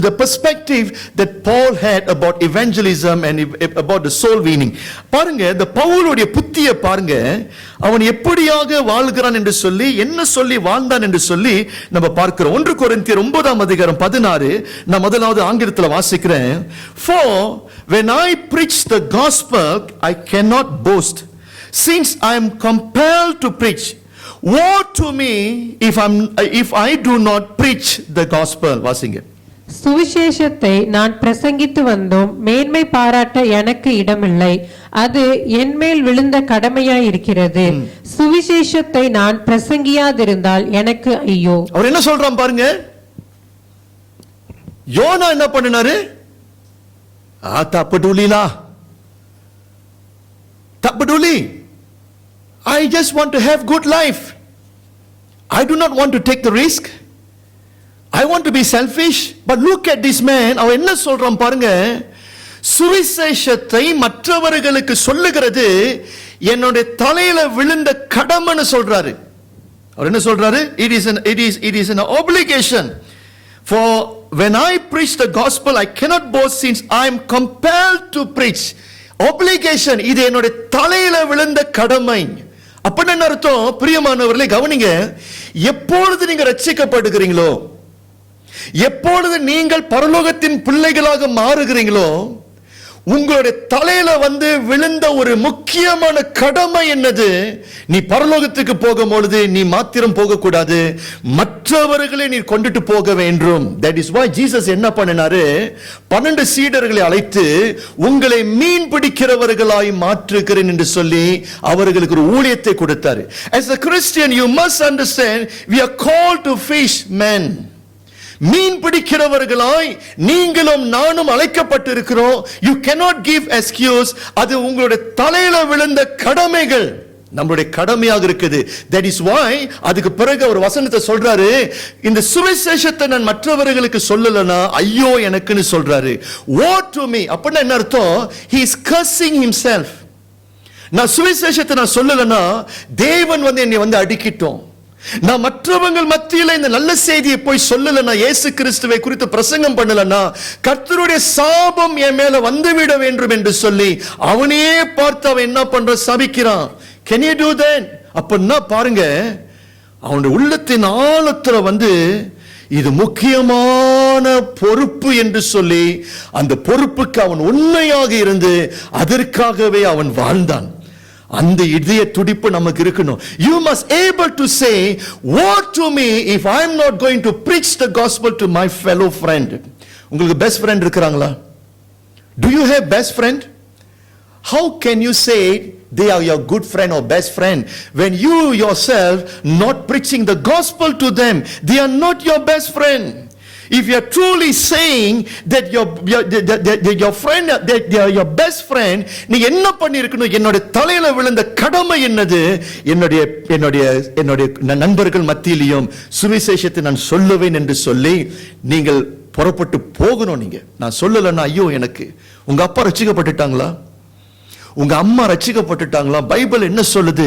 Speaker 1: the perspective that Paul had about evangelism and about the soul winning. பாருங்க, இந்த பவுலுடைய புத்தியை பாருங்க, அவன் எப்படியாக வாழ்கிறான் என்று சொல்லி, என்ன சொல்லி வாழ்ந்தான் என்று சொல்லி நம்ம பார்க்கிறோம். 1 கொரிந்தியர் 9ஆம் அதிகாரம் 16 நான் முதலாவது ஆங்கிலத்தில் வாசிக்கிறேன். For when I preach the gospel I cannot boast, since I am compelled to preach. Woe to me if I do not preach the gospel. வாசிங்க.
Speaker 2: சுவிசேஷத்தை நான் பிரசங்கித்து வந்தோம், மேன்மை பாராட்ட எனக்கு இடமில்லை, அது என்மேல் விழுந்த கடமையாயிருக்கிறது. சுவிசேஷத்தை நான் பிரசங்கியாதிருந்தால் எனக்கு ஐயோ.
Speaker 1: அவர் என்ன சொல்றான் பாருங்க. யோனா என்ன பண்ணினாரு? தப்புடுலி, I just want to have good life. I do not want to take the risk. I want to be selfish. But look at this man. அவன் என்ன சொல்றான் பாருங்க. சுவிசேஷத்தை மற்றவர்களுக்கு சொல்லுகிறது என்னுடைய தலையில விழுந்த கடமைன்னு சொல்றாரு. அவர் என்ன சொல்றாரு? It is an obligation. For when I preach the gospel I cannot boast, since I am compelled to preach. Obligation, இது என்னுடைய தலையில விழுந்த கடமை. அப்ப என்ன அர்த்தம்? பிரியமானவர்களே கவனிங்க. எப்பொழுது நீங்க ரட்சிக்கப்படுகிறீங்களோ, எப்பொழுது நீங்கள் பரலோகத்தின் பிள்ளைகளாக மாறுகிறீங்களோ, உங்களுடைய தலையில விழுந்த ஒரு முக்கியமான கடமை என்னது? நீ பரலோகத்துக்கு போகும்பொழுது நீ மாத்திரம் போக கூடாது, மற்றவர்களை நீ கொண்டுட்டு போக வேண்டும். That is why Jesus என்ன பண்ணினாரு? 12 சீடர்களை அழைத்து உங்களை மீன் பிடிக்கிறவர்களாய் மாற்றுகிறேன் என்று சொல்லி அவர்களுக்கு ஒரு ஊழியத்தை கொடுத்தாரு. As a Christian you must understand we are called to fish men. மீன் பிடிக்கிறவர்களாய் நீங்களும் நானும் அழைக்கப்பட்டிருக்கிறோம். You cannot give excuse. அது உங்களுடைய தலையில விழுந்த கடமைகள், நம்மளுடைய கடமையாக இருக்குது. That is why அதுக்கு பிறகு ஒரு வசனத்தை சொல்றாரு, இந்த சுவிசேஷத்தை நான் மற்றவர்களுக்கு சொல்லலனா ஐயோ எனக்குன்னு சொல்றாரு. Woe to me. அப்படின்னா என்ன அர்த்தம்? He is cursing himself. நான் சுவிசேஷத்தை நான் சொல்லலனா தேவன் என்னை அடிக்கிட்டோம். நான் மற்றவங்க மத்தியில இந்த நல்ல செய்தியை போய் சொல்லலனா, இயேசு கிறிஸ்துவை குறித்து பிரசங்கம் பண்ணலனா, கர்த்தருடைய சாபம் என் மேல வந்துவிட வேண்டும் என்று சொல்லி அவனையே பார்த்து அவன் என்ன பண்ற? சபிக்கிறான். Can you do that? அப்படின்னா பாருங்க, அவனுடைய உள்ளத்தின் ஆழத்துல இது முக்கியமான பொறுப்பு என்று சொல்லி அந்த பொறுப்புக்கு அவன் உண்மையாக இருந்து அதற்காகவே அவன் வாழ்ந்தான். அந்த இதய துடிப்பு நமக்கு இருக்கணும். You must able to say, woe to me if I am not going to preach the gospel to my fellow friend. உங்களுக்கு best friend இருக்காங்களா? Do you have best friend? How can you say they are your good friend or best friend when you yourself not preaching the gospel to them? They are not your best friend. If you are truly saying that your friend, that they are your best friend, நீ என்ன பண்ணிருக்கணும்? என்னோட தலையில விழுந்த கடமை என்னது? என்னுடைய நண்பர்கள் மத்தியிலும் சுவிசேஷத்தை நான் சொல்லுவேன் என்று சொல்லி நீங்கள் புறப்பட்டு போகணும். நீங்க நான் சொல்லலன்னா ஐயோ எனக்கு. உங்க அப்பா ரட்சிக்கப்பட்டுட்டாங்களா? உங்க அம்மா ரட்சிக்கப்பட்டுட்டாங்களா? பைபிள் என்ன சொல்லுது?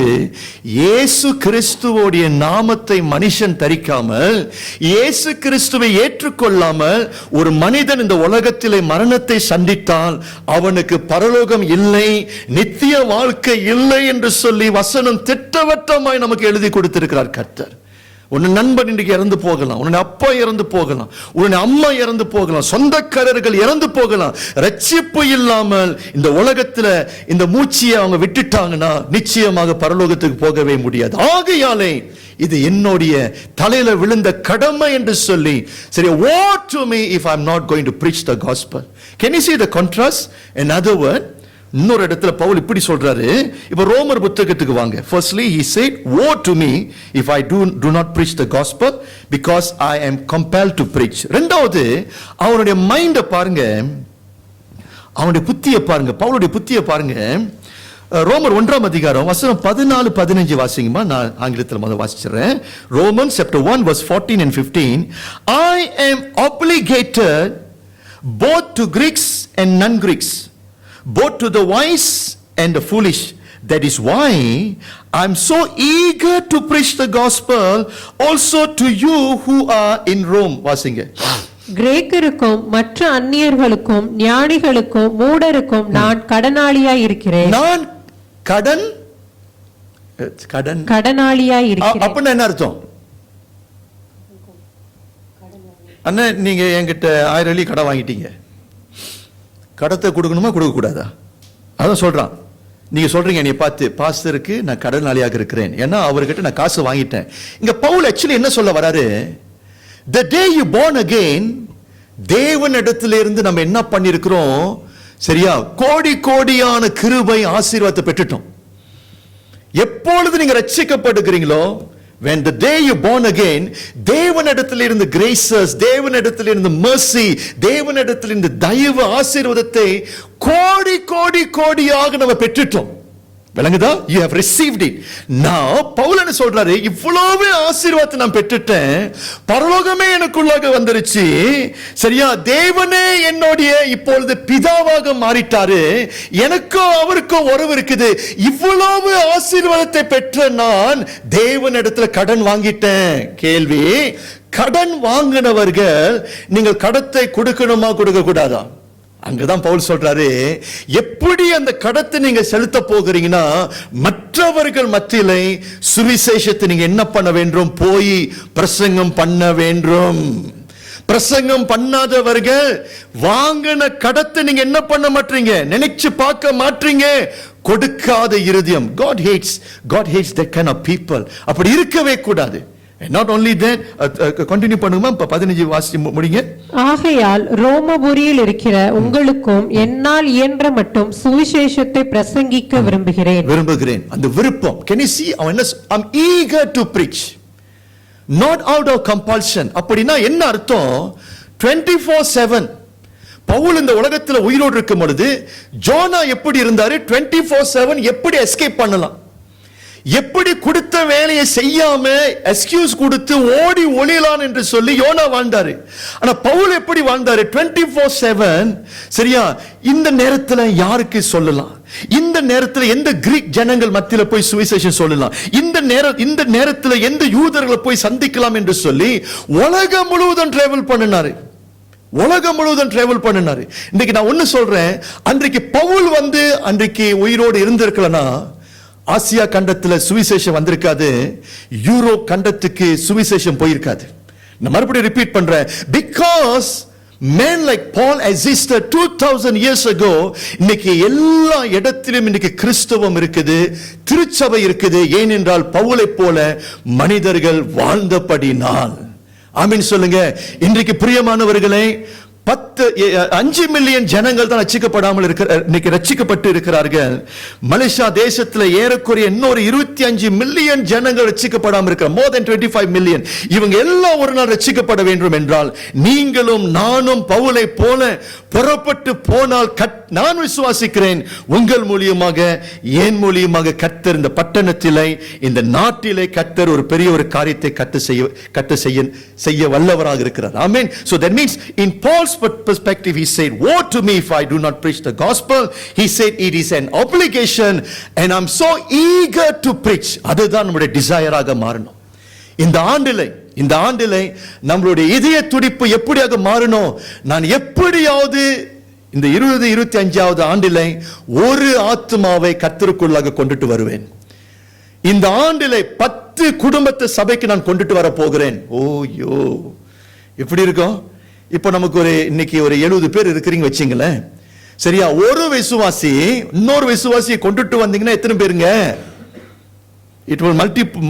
Speaker 1: இயேசு கிறிஸ்துவோடைய நாமத்தை மனுஷன் தரிக்காமல், இயேசு கிறிஸ்துவை ஏற்றுக்கொள்ளாமல் ஒரு மனிதன் இந்த உலகத்திலே மரணத்தை சந்தித்தால் அவனுக்கு பரலோகம் இல்லை, நித்திய வாழ்க்கை இல்லை என்று சொல்லி வசனம் திட்டவட்டமாய் நமக்கு எழுதி கொடுத்திருக்கிறார் கர்த்தர். உன் நண்பன் இன்றைக்கு இறந்து போகலாம், உன்னுடைய அப்பா இறந்து போகலாம், உன்னுடைய அம்மா இறந்து போகலாம், சொந்தக்காரர்கள் இறந்து போகலாம். ரட்சிப்பு இல்லாமல் இந்த உலகத்துல இந்த மூச்சியை அவங்க விட்டுட்டாங்கன்னா நிச்சயமாக பரலோகத்துக்கு போகவே முடியாது. ஆகையாலே இது என்னுடைய தலையில விழுந்த கடமை என்று சொல்லி, சரி, woe to me if I'm not going to preach the gospel. Can you see the contrast? In other word, இன்னொரு இடத்துல பவுல் இப்படி சொல்றாரு. இப்ப ரோமர் புத்தகத்துக்கு வாங்க. Firstly he said, woe to me if I do not preach the gospel because I am compelled to preach. இரண்டாவது அவருடைய மைண்ட பாருங்க, அவனுடைய புத்தியை பாருங்க, பவுலுடைய புத்தியை பாருங்க. ரோமர் 1ஆம் அதிகாரம் வசனம் 14-15 வாசிங்கம்மா. நான் ஆங்கிலத்தில் முதல்ல வாசிக்கிறேன். Romans chapter 1 verse 14 and 15. I am obligated both to Greeks and non-Greeks, both to the wise and the foolish. That is why I am so eager to preach the gospel also to you who are in Rome. வாசிங்க.
Speaker 2: கிரேக்கருக்கும் மற்ற அந்நியர்களுக்கும் ஞானிகளுக்கும் மூடருக்கும் நான் கடனாளியாய் இருக்கிறேன்.
Speaker 1: நான்
Speaker 2: கடனாளியாய் இருக்கிறேன்.
Speaker 1: அப்படின்னா என்ன அர்த்தம்? அண்ணா, நீங்க என்கிட்ட 1000 வெள்ளி கடன் வாங்கிட்டீங்க, கடத்தை கொடுக்கணுமா கொடுக்க கூடாதா? அதான் சொல்றான். நீங்க சொல்றீங்க என்னை பார்த்து, பாஸ்டருக்கு நான் கடனாளியாக இருக்கிறேன், ஏன்னா அவர்கிட்ட நான் காசு வாங்கிட்டேன். இங்க பவுல் ஆக்சுவலி என்ன சொல்ல வராரு? The day you born again, தேவனிடத்திலிருந்து நம்ம என்ன பண்ணிருக்கிறோம்? சரியா, கோடி கோடியான கிருபை ஆசீர்வாதத்தை பெற்றுட்டோம். எப்பொழுது நீங்க ரட்சிக்கப்படுகிறீங்களோ, when the day you born again, தேவனிடத்திலிருந்து graces, தேவனிடத்திலிருந்து mercy, தேவனிடத்திலிருந்து தயவு ஆசீர்வாதத்தை கோடி கோடி கோடியாக நம்ம பெற்றுட்டோம். விளங்குதா? You have received it. Now Pavul என்ன சொல்றாரு? இவ்வளவு ஆசீர்வாதத்தை நான் பெற்றுட்டேன், பரலோகமே எனக்குள்ளாக வந்துருச்சு, சரியா, தேவனே என்னுடைய இப்பொழுது பிதாவாக மாறிட்டாரு, எனக்கும் அவருக்கும் உறவு இருக்குது. இவ்வளவு ஆசீர்வாதத்தை பெற்ற நான் தேவனிடத்துல கடன் வாங்கிட்டேன். கேள்வி, கடன் வாங்கினவர்கள் நீங்கள் கடத்தை கொடுக்கணுமா கொடுக்க கூடாதா? அங்கதான் பவுல் சொல்றாரு, எப்படி அந்த கடத்தை நீங்க செலுத்த போகிறீங்கன்னா, மற்றவர்கள் மத்தியிலே சுவிசேஷத்தை நீங்க என்ன பண்ண வேண்டும்? போய் பிரசங்கம் பண்ண வேண்டும். பிரசங்கம் பண்ணாதவர்கள் வாங்கின கடத்தை நீங்க என்ன பண்ண மாட்டீங்க? நினைச்சு பார்க்க மாட்டீங்க. கொடுக்காத இருதயம். God hates that kind of people. அப்படி இருக்கவே கூடாது. Not only that, continue பண்ணுமா? 15 வாசி முடிங்க.
Speaker 2: ஆகையால் ரோமபுரியில் இருக்கிற உங்களுக்கும் என்னால் இயன்ற மட்டும் சுவிசேஷத்தை பிரசங்கிக்க விரும்புகிறேன். அந்த விருப்பம். Can you see? I'm eager to preach, not out of compulsion. அப்படினா என்ன அர்த்தம்? 24/7 பவுல் இந்த உலகத்துல உயிரோடு இருக்கும் பொழுது ஜோனா எப்படி இருந்தாரு? 24/7 எப்படி எஸ்கேப் பண்ணலாம், எப்படி கொடுத்த வேலையை செய்யாம எக்ஸ்கியூஸ் கொடுத்து ஓடி ஒளியலாம் என்று சொல்லி யோனா வாழ்ந்தாரு. ஆனா பவுல் எப்படி வாழ்ந்தாரு? 24/7. சரியா, இந்த நேரத்துல யாருக்கு சொல்லலாம்? இந்த நேரத்துல எந்த கிரீக் ஜனங்கள் மத்தியில போய் சுவிசேஷம் சொல்லலாம்? இந்த நேரத்துல எந்த யூதர்களை போய் சந்திக்கலாம் என்று சொல்லி உலகம் முழுவதும் டிராவல் பண்ணினாரு. இன்னைக்கு நான் ஒண்ணு சொல்றேன், அன்றைக்கு பவுல் அன்றைக்கு உயிரோடு இருந்திருக்கலனா ஆசியா கண்டத்துல சுவிசேஷம் வந்திருக்காது, யூரோப் கண்டத்துக்கு சுவிசேஷம் போயிருக்காது. நான் மறுபடியும் ரிப்பீட் பண்றேன், because men like Paul existed 2000 years ago. இன்னைக்கு எல்லா இடத்திலும் இன்னைக்கு கிறிஸ்தவம் இருக்குது, திருச்சபை இருக்குது. ஏனென்றால் பவுலை போல மனிதர்கள் வாழ்ந்தபடினால். ஆமென் சொல்லுங்க. இன்றைக்கு பிரியமானவர்களே, 5 மில்லியன் ஜனங்கள் தான் ரட்சிக்கப்பட்டு இருக்கிறார்கள். மலேசியா தேசத்தில் ஏறக்குறைய இன்னொரு 25 மில்லியன் ஜனங்கள் ரட்சிக்கப்படாமல் இருக்கிறார். more than 25 million. இவங்க எல்லாம் ஒரு நாள் ரட்சிக்கப்பட வேண்டும் என்றால் நீங்களும் நானும் பவுலை போல புறப்பட்டு போனால், நான் விசுவாசிக்கிறேன் உங்கள் மூலியமாக, என் மூலியமாக கர்த்தர் இந்த பட்டணத்திலே, இந்த நாட்டிலே கர்த்தர் ஒரு பெரிய ஒரு காரியத்தை செய்ய வல்லவராக இருக்கிறார். ஆமென். So that means in Paul's perspective, he said, woe to me if I do not preach the gospel. He said it is an obligation and I'm so eager to preach. அதுதான் நம்முடைய டிசையராக மாறணும். இந்த ஆண்டிலே நம்மளுடைய இதய துடிப்பு எப்படியாக மாறணும்? நான் எப்படியாவது இந்த 2025வது ஆண்டிலே ஒரு ஆத்துமாவை கர்த்தருக்குள்ளாக கொண்டுட்டு வருவேன். இந்த ஆண்டிலே 10 குடும்பத்தை சபைக்கு நான் கொண்டுட்டு வர போகிறேன். ஓயோ, எப்படி இருக்கும்? இப்போ நமக்கு இன்னைக்கு ஒரு 70 பேர் இருக்கிறீங்க வச்சுங்களேன். சரியா, ஒரு விசுவாசி இன்னொரு விசுவாசியை கொண்டுட்டு வந்தீங்கன்னா எத்தனை பேருங்க? It will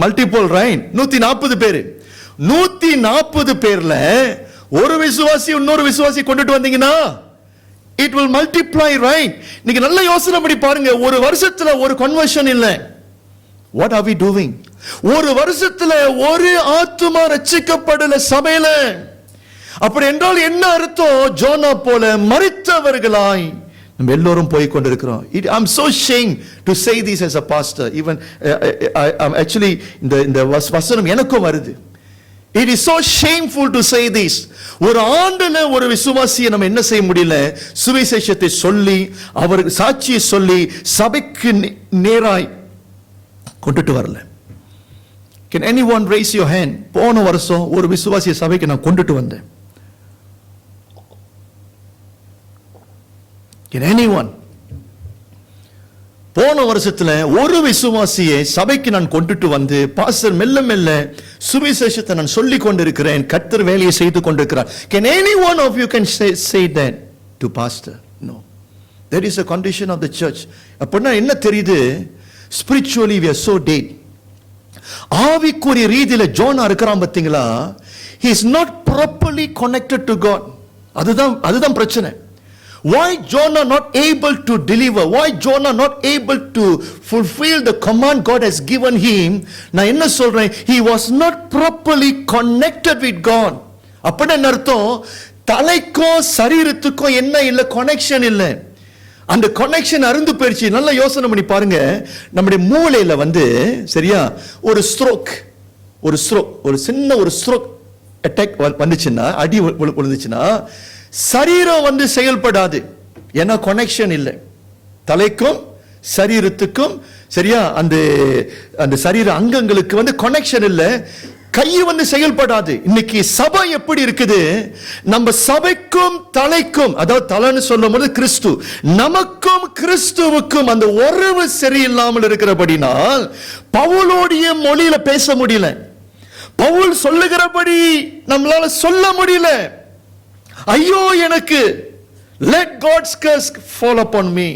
Speaker 2: multiple, right? 140 பேர். 140 பேர்ல ஒரு விசுவாசி இன்னொரு விசுவாசி கொண்டுட்டு வந்தீங்கன்னா it will multiply, right? நீங்க நல்ல யோசனை பண்ணி பாருங்க. ஒரு வருஷத்துல ஒரு கன்வர்ஷன் இல்ல. What are we doing? ஒரு வருஷத்துல ஒரு ஆத்துமா ரட்சிக்கப்படல சபையில. அப்படி என்றால் என்ன அர்த்தம்? ஜோனா போல மரித்தவர்களாய் நம்ம எல்லோரும் போய் கொண்டிருக்கிறோம். I'm so ashamed to say this as a pastor. Even I'm actually இந்த வசனம் எனக்கும் வருது. It is so shameful to say this. ஒரு ஆண்டுல ஒரு விசுவாசியை நம்ம என்ன செய்ய முடியல? சுவிசேஷத்தை சொல்லி அவருக்கு சாட்சியை சொல்லி சபைக்கு நேராய் கொண்டுட்டு வரல. Can anyone raise your hand? போன வருஷம் ஒரு விசுவாசியை சபைக்கு நான் கொண்டுட்டு வந்தேன். Can anyone? போன வருஷத்துல ஒரு விசுவாசியை சபைக்கு நான் கொண்டுட்டு வந்து, பாஸ்டர் மெல்ல மெல்ல சுவிசேஷத்தை நான் சொல்லிக் கொண்டிருக்கிறேன், கர்த்தர் வேலையை செய்து கொண்டிருக்கிறார். Can any one of you can say that to pastor? No. That is the condition of the church. அப்படின்னா என்ன தெரியுது? Spiritually we are so dead. ஆவிக்குரிய ரீதியில ஜோனா இருக்கிறான் பாத்தீங்களா? He is not properly connected to God. அதுதான் பிரச்சனை. Why Jonah not able to deliver? Why Jonah not able to fulfill the command God has given him? நான் என்ன சொல்றேன்? He was not properly connected with God. அப்படி என்ன அர்த்தம்? தலைக்கும் சரீரத்துக்கும் என்ன இல்ல? கனெக்ஷன் இல்ல. அந்த கனெக்ஷன் அருந்து போயிடுச்சு. நல்ல யோசனை பண்ணி பாருங்க. நம்முடைய மூளையில சரியா ஒரு ஸ்ட்ரோக் ஒரு சின்ன ஒரு ஸ்ட்ரோக் அட்டாக் வந்துச்சுன்னா, அடி விழுந்துச்சுன்னா சரீரம் செயல்படாது. ஏன்னா கனெக்ஷன் இல்லை. தலைக்கும் சரீரத்துக்கும் சரியா அந்த சரீர அங்கங்களுக்கு கனெக்ஷன் இல்லை. கை செயல்படாது. இன்னைக்கு சபை எப்படி இருக்குது? நம்ம சபைக்கும் தலைக்கும், அதாவது தலைன்னு சொல்லும் போது கிறிஸ்து, நமக்கும் கிறிஸ்துவுக்கும் அந்த உறவு சரியில்லாமல் இருக்கிறபடினால் பவுலோடைய மொழியில பேச முடியல. பவுல் சொல்லுகிறபடி நம்மளால சொல்ல முடியல. ஐயோ எனக்கு, let God's curse fall upon me.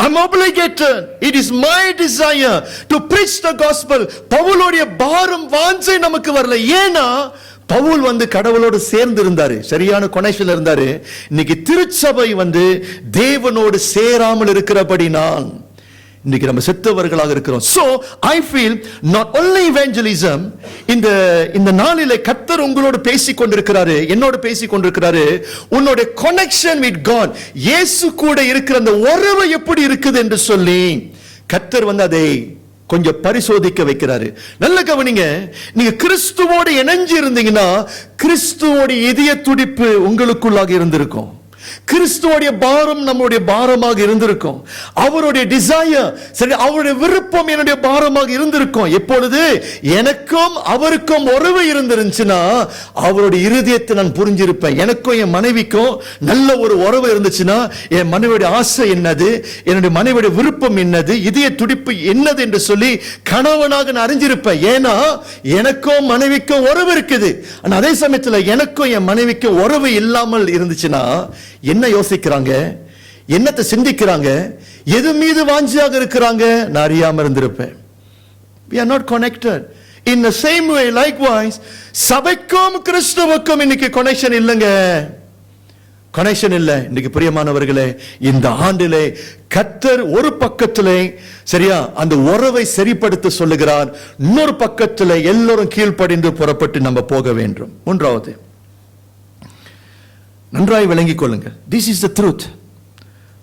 Speaker 2: I'm obligated. It is my desire to preach the gospel. பவுலோடைய பாரம் வாஞ்சை நமக்கு வரல. ஏனா பவுல் கடவுளோடு சேர்ந்து இருந்தாரு, சரியான கனெக்ஷன் இருந்தாரு. இன்னைக்கு திருச்சபை தேவனோடு சேராமல் இருக்கிறபடினால் இன்னைக்கு நம்ம செத்தவர்களாக இருக்கிறோம். So I feel not only evangelism, இந்த நாளிலே கர்த்தர் உங்களோடு பேசிக் கொண்டிருக்கிறாரு, என்னோடு பேசிக் கொண்டிருக்கிறாரு. உன்னோட connection with God, இயேசு கூட இருக்கிற அந்த உறவு எப்படி இருக்குது என்று சொல்லி கர்த்தர் அதை கொஞ்சம் பரிசோதிக்க வைக்கிறாரு. நல்ல கவனிங்க. நீங்க கிறிஸ்துவோடு இணைஞ்சு இருந்தீங்கன்னா கிறிஸ்துவோட இதய துடிப்பு உங்களுக்குள்ளாக இருந்திருக்கும். கிறிஸ்துவோடைய பாரம் நம்முடைய பாரமாக இருந்திருக்கும். அவருடைய டிசையர், சரி, அவருடைய விருப்பம் என்னுடைய பாரமாக இருந்திருக்கும். எப்பொழுது எனக்கும் அவருக்கும் உறவு இருந்துருந்துச்சுன்னா அவருடைய இருதயத்தை நான் புரிஞ்சிருப்பேன். எனக்கும் என் மனைவிக்கும் நல்ல ஒரு உறவு இருந்துச்சுன்னா என் மனைவியுடைய ஆசை என்னது, என்னுடைய மனைவியுடைய விருப்பம் என்னது, இதய துடிப்பு என்னது என்று சொல்லி கணவனாக நான் அறிஞ்சிருப்பேன். ஏன்னா எனக்கும் மனைவிக்கும் உறவு இருக்குது. அதே சமயத்தில் எனக்கும் என் மனைவிக்கும் உறவு இல்லாமல் இருந்துச்சுன்னா என்ன யோசிக்கிறாங்க, என்னத்தை சிந்திக்கிறாங்க, எது மீது வாஞ்சியாக இருக்கிறாங்க நான் அறியாம இருந்திருப்பேன். We are not connected. In the same way, likewise, சபைக்கும் கிறிஸ்துவுக்கும் இன்னைக்கு கனெக்ஷன் இல்லைங்க. கனெக்ஷன் இல்லை. இன்னைக்கு பிரியமானவர்களே, இந்த ஆண்டிலே கர்த்தர் ஒரு பக்கத்திலே சரியா அந்த உறவை சரிப்படுத்த சொல்லுகிறார், இன்னொரு பக்கத்திலே எல்லோரும் கீழ்ப்படிந்து புறப்பட்டு நம்ம போக வேண்டும். மூன்றாவது, நன்றாய் விளங்கிக் கொள்ளுங்க. This is the truth.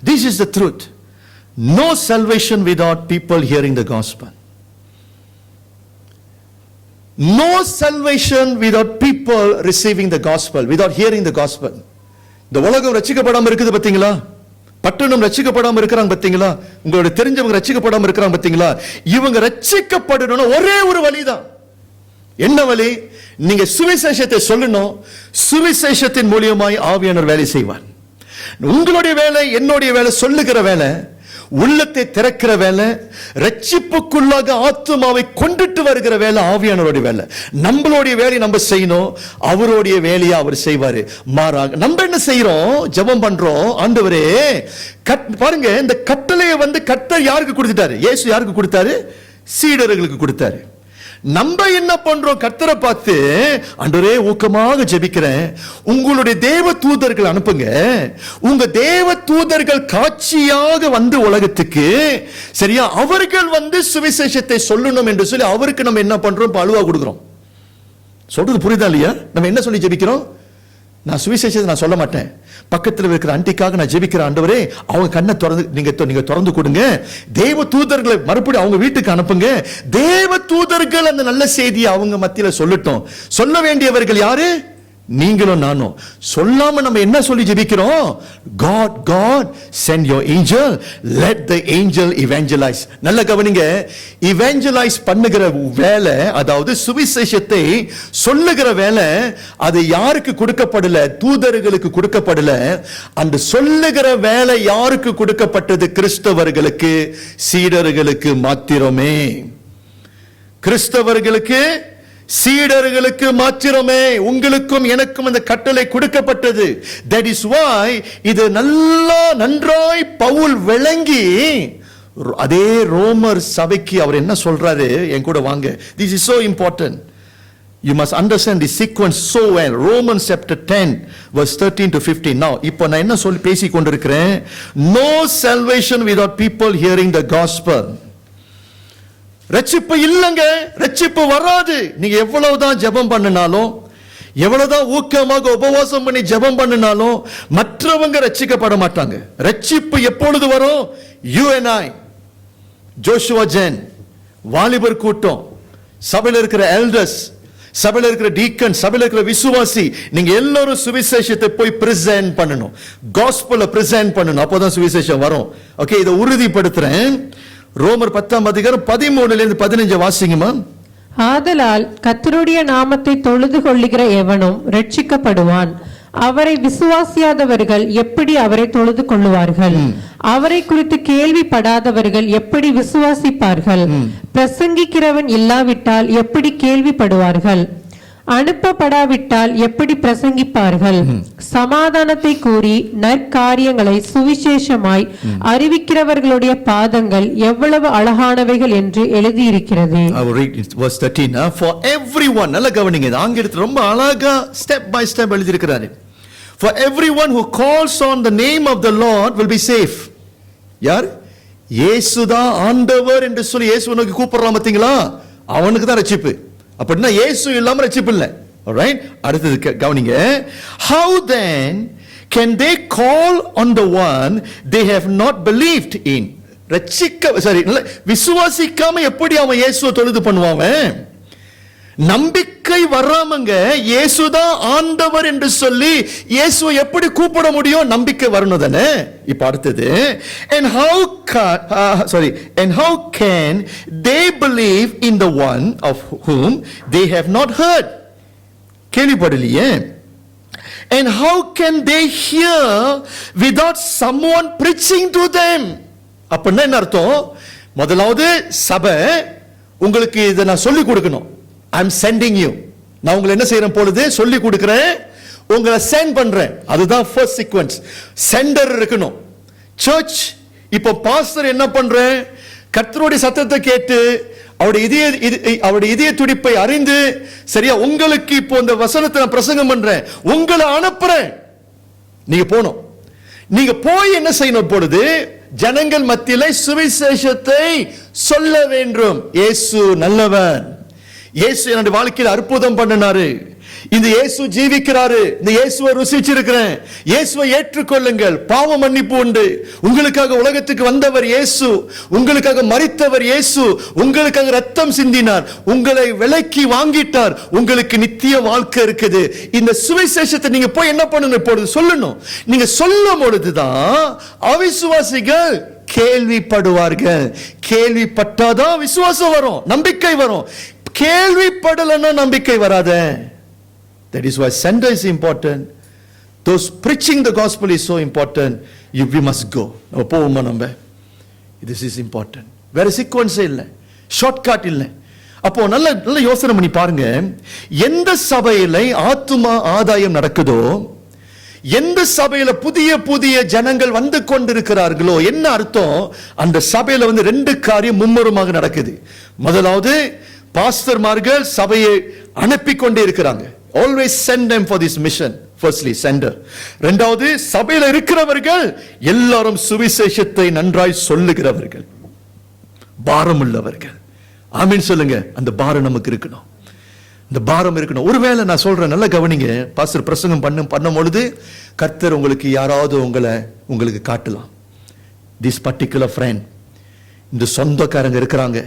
Speaker 2: This is the truth. No salvation without people hearing the gospel. No salvation without people receiving the gospel, without hearing the gospel. இந்த உலகம் ரட்சிக்கப்படாம இருக்குது பாத்தீங்களா? பட்டணம் ரட்சிக்கப்படாம இருக்கிறாங்க பாத்தீங்களா? உங்களுடைய தெரிஞ்சவங்க ரட்சிக்கப்படாம இருக்கிறாங்க பாத்தீங்களா? இவங்க ரட்சிக்கப்படணும்னா ஒரே ஒரு வழிதான். என்ன வழி? நீங்க சுவிசேஷத்தை சொல்லணும். சுவிசேஷத்தின் மூலமாய் ஆவியானவர் வேலை செய்வார். உங்களுடைய வேலை, என்னுடைய வேலை, சொல்லுகிற வேலை. உள்ளத்தை திறக்கிற வேலை, ரட்சிப்புக்குள்ளாக ஆத்துமாவை கொண்டுட்டு வருகிற வேலை ஆவியானவருடைய வேலை. நம்மளுடைய வேலையை நம்ம செய்யணும், அவருடைய வேலையை அவர் செய்வாரு. மாறாக நம்ம என்ன செய்யறோம்? ஜெபம் பண்றோம், ஆண்டவரே பாருங்க, இந்த கட்டளையை கர்த்தர் யாருக்கு கொடுத்துட்டாரு? இயேசு யாருக்கு கொடுத்தாரு? சீடர்களுக்கு கொடுத்தாரு. நம்ம என்ன பண்றோம்? கர்த்தரை பார்த்து, ஆண்டவரே ஊக்கமாக ஜெபிக்கிறேன், உங்களுடைய தேவ தூதர்கள் அனுப்புங்க, உங்க தேவ தூதர்கள் காட்சியாக உலகத்துக்கு சரியா அவர்கள் சுவிசேஷத்தை சொல்லணும் என்று சொல்லி அவருக்கு நம்ம என்ன பண்றோம்? அலுவா கொடுக்கிறோம். சொல்றது புரியுதா இல்லையா? நம்ம என்ன சொல்லி ஜெபிக்கிறோம்? நான் சுவிசேஷத்தை நான் சொல்ல மாட்டேன், பக்கத்தில் இருக்கிற ஆண்டிக்காக நான் ஜெபிக்கிறேன், ஆண்டவரே அவங்க கண்ணை திறந்து நீங்க திறந்து கொடுங்க, தேவ தூதர்களை மறுபடியும் அவங்க வீட்டுக்கு அனுப்புங்க, தேவ தூதர்கள் அந்த நல்ல செய்தியை அவங்க மத்தியில சொல்லட்டும். சொல்ல வேண்டியவர்கள் யாரு? நீங்களும் நானும். சொல்லாம நம்ம என்ன சொல்லி ஜெபிக்கிறோம்? God, God, send your angel, let the angel evangelize. நல்ல கவனிங்க, evangelize பண்ணுகிற வேலை, அதாவது சுவிசேஷத்தை சொல்லுகிற வேலை, அது யாருக்கு கொடுக்கப்படல? தூதர்களுக்கு கொடுக்கப்படல. அந்த சொல்லுகிற வேலை யாருக்கு கொடுக்கப்பட்டது? கிறிஸ்தவர்களுக்கு, சீடர்களுக்கு மாத்திரமே. கிறிஸ்தவர்களுக்கு, சீடர்களுக்கு மாத்திரமே. உங்களுக்கும் எனக்கும் அந்த கட்டளை கொடுக்கப்பட்டது. That is why இது நன்றாய் பவுல் விளங்கி அதே ரோமர் சபைக்கு அவர் என்ன சொல்றாரு? என் கூட வாங்க. This is so important. You must understand the sequence so well. Romans chapter 10 verse 13 to 15. Now இப்போ நான் என்ன சொல்லி பேசிக் கொண்டிருக்கிறேன்? No salvation without people hearing the gospel. ரட்சிப்பு இல்லங்க, ரட்சிப்பு வராது. நீங்க எவ்வளவுதான் ஜெபம் பண்ணினாலும், எவ்வளவுதான் ஊக்கமாக உபவாசம் பண்ணி ஜெபம் பண்ணினாலும் மற்றவங்க ரட்சிக்கப்பட மாட்டாங்க. ரட்சிப்பு எப்பொழுது வரும்? You and I, Joshua Gen, வாலிபர் கூட்டம், சபையில் இருக்கிற எல்டர்ஸ், சபையில் இருக்கிற டீக்கன், சபையில் இருக்கிற விசுவாசி, நீங்க எல்லாரும் சுவிசேஷத்தை போய் பிரசன்ட் பண்ணணும், காஸ்பலை பிரசன்ட் பண்ணணும், அப்போதான் சுவிசேஷம் வரும். ஓகே, இதை உறுதிப்படுத்துறேன். ரோமர் 10 அதிகாரம் 13 15 வாசிங்கம்மா.
Speaker 3: ஆதலால் கர்த்தருடைய நாமத்தை தொழுது கொள்ளுகிற எவனும் ரட்சிக்கப்படுவான். அவரை விசுவாசியாதவர்கள் எப்படி அவரை தொழுது கொள்ளுவார்கள்? அவரை குறித்து கேள்விப்படாதவர்கள் எப்படி விசுவாசிப்பார்கள்? பிரசங்கிக்கிறவன் இல்லாவிட்டால் எப்படி கேள்விப்படுவார்கள்? அனுப்பப்படாவிட்டால் எப்படி பிரசங்கிப்பார்கள்? சமாதானத்தை கூறி நற்காரியங்களை சுவிசேஷமாய் அறிவிக்கிறவர்களுடைய பாதங்கள் எவ்வளவு அழகானவைகள் என்று எழுதியிருக்கிறது.
Speaker 2: Verse 13. For everyone, நல்ல கவனிங்க, ஆங்கிலத்தில் ரொம்ப அழகா ஸ்டெப் பை ஸ்டெப் எழுதியிருக்கிறாரு. For everyone who calls on the name of the Lord will be safe. யார்? இயேசுதான் ஆண்டவர் என்று சொல்லி இயேசுவை நோக்கி கூப்பிடுறான் பாத்தீங்களா, அவனுக்கு தான் ரட்சிப்பு. அப்படின்னா இயேசு இல்லாம ரட்சிப்பு இல்லை. Alright, அடுத்தது கவனிங்க. How then can they call on the one they have not believed in? விசுவாசிக்காம எப்படி அவன் இயேசுவை தொழுது பண்ணுவான்? நம்பிக்கை வராமங்க இயேசுதான் ஆண்டவர் என்று சொல்லி இயேசுவை எப்படி கூப்பிட முடியும்? நம்பிக்கை வரணும் தானே. இப்ப அடுத்தது, and how can they believe in the one of whom they have not heard? கேள்விப்படலையே. And how can they hear without someone preaching to them? அப்படின்னா என்ன அர்த்தம்? முதலாவது சபை உங்களுக்கு இதை நான் சொல்லி கொடுக்கணும். I'm sending you. நான் உங்களை என்ன செய்யறேன்? பொழுது சொல்லி கொடுக்கிறேன், உங்களை சென்ட் பண்றேன். அதுதான் ஃபர்ஸ்ட் சீக்வென்ஸ். சென்டர் இருக்கணும். சர்ச் இப்போ பாஸ்டர் என்ன பண்றேன்? கர்த்தருடைய சத்தத்தை கேட்டு அவருடைய இதய துடிப்பை அறிந்து, சரியா, உங்களுக்கு இப்போ இந்த வசனத்தை நான் பிரசங்கம் பண்றேன், உங்களை அனுப்புறேன், நீங்க போகணும். நீங்க போய் என்ன செய்யணும்? பொழுது ஜனங்கள் மத்தியிலே சுவிசேஷத்தை சொல்ல வேண்டும். இயேசு நல்லவன், இயேசு என்னுடைய வாழ்க்கையில் அற்புதம் பண்ணினாரு, இந்த இயேசு ஜீவிக்கிறாரு, இந்த இயேசுவை ருசிச்சிருக்கிறேன், இயேசுவை ஏற்றுக்கொள்ளுங்கள், பாவ மன்னிப்பு உண்டு, உங்களுக்காக உலகத்துக்கு வந்தவர் இயேசு, உங்களுக்காக மரித்தவர் இயேசு, உங்களுக்காக ரத்தம் சிந்தினார், உங்களை விலைக்கு வாங்கிட்டார், உங்களுக்கு நித்திய வாழ்க்கை இருக்குது. இந்த சுவிசேஷத்தை நீங்க போய் என்ன பண்ணணும்? இப்பொழுது சொல்லணும். நீங்க சொல்லும் பொழுதுதான் அவிசுவாசிகள் கேள்விப்படுவார்கள். கேள்விப்பட்டாதான் விசுவாசம் வரும், நம்பிக்கை வரும். கேள்விப்படலன்னா நம்பிக்கை வராத. That is why sender is important. Those preaching the gospel is so important. We must go. நம்ம போவோமா? நம்ம திஸ் இஸ் இம்பார்ட்டன்ட். வேற சீக்வன்ஸே இல்லை, ஷார்ட்கட் இல்லை. அப்போ நல்ல நல்ல யோசனை பண்ணி பாருங்க. எந்த சபையில ஆத்துமா ஆதாயம் நடக்குதோ, எந்த சபையில புதிய புதிய ஜனங்கள் வந்து கொண்டிருக்கிறார்களோ, என்ன அர்த்தம்? அந்த சபையில வந்து ரெண்டு காரியம் மும்முரமாக நடக்குது. முதலாவது, பாஸ்டர்மார்கள் சபையை அனுப்பி கொண்டே இருக்கிறாங்க. Always send them for this mission. Firstly, sender. இரண்டாவது, சபையில இருக்கிறவர்கள் எல்லாரும் சுவிசேஷத்தை நன்றாய் சொல்லுகிறவர்கள், பாரம் உள்ளவர்கள். ஆமீன் சொல்லுங்க. அந்த பாரம் நமக்கு இருக்கணும், இந்த பாரம் இருக்கணும். ஒருவேளை நான் சொல்றேன், நல்லா கவனிங்க. பாஸ்டர் பிரசங்கம் பண்ணும் பொழுது கர்த்தர் உங்களுக்கு யாராவது உங்களுக்கு காட்டலாம். திஸ் பர்டிகுலர் ஃப்ரெண்ட், இந்த சொந்தக்காரங்க இருக்கிறாங்க,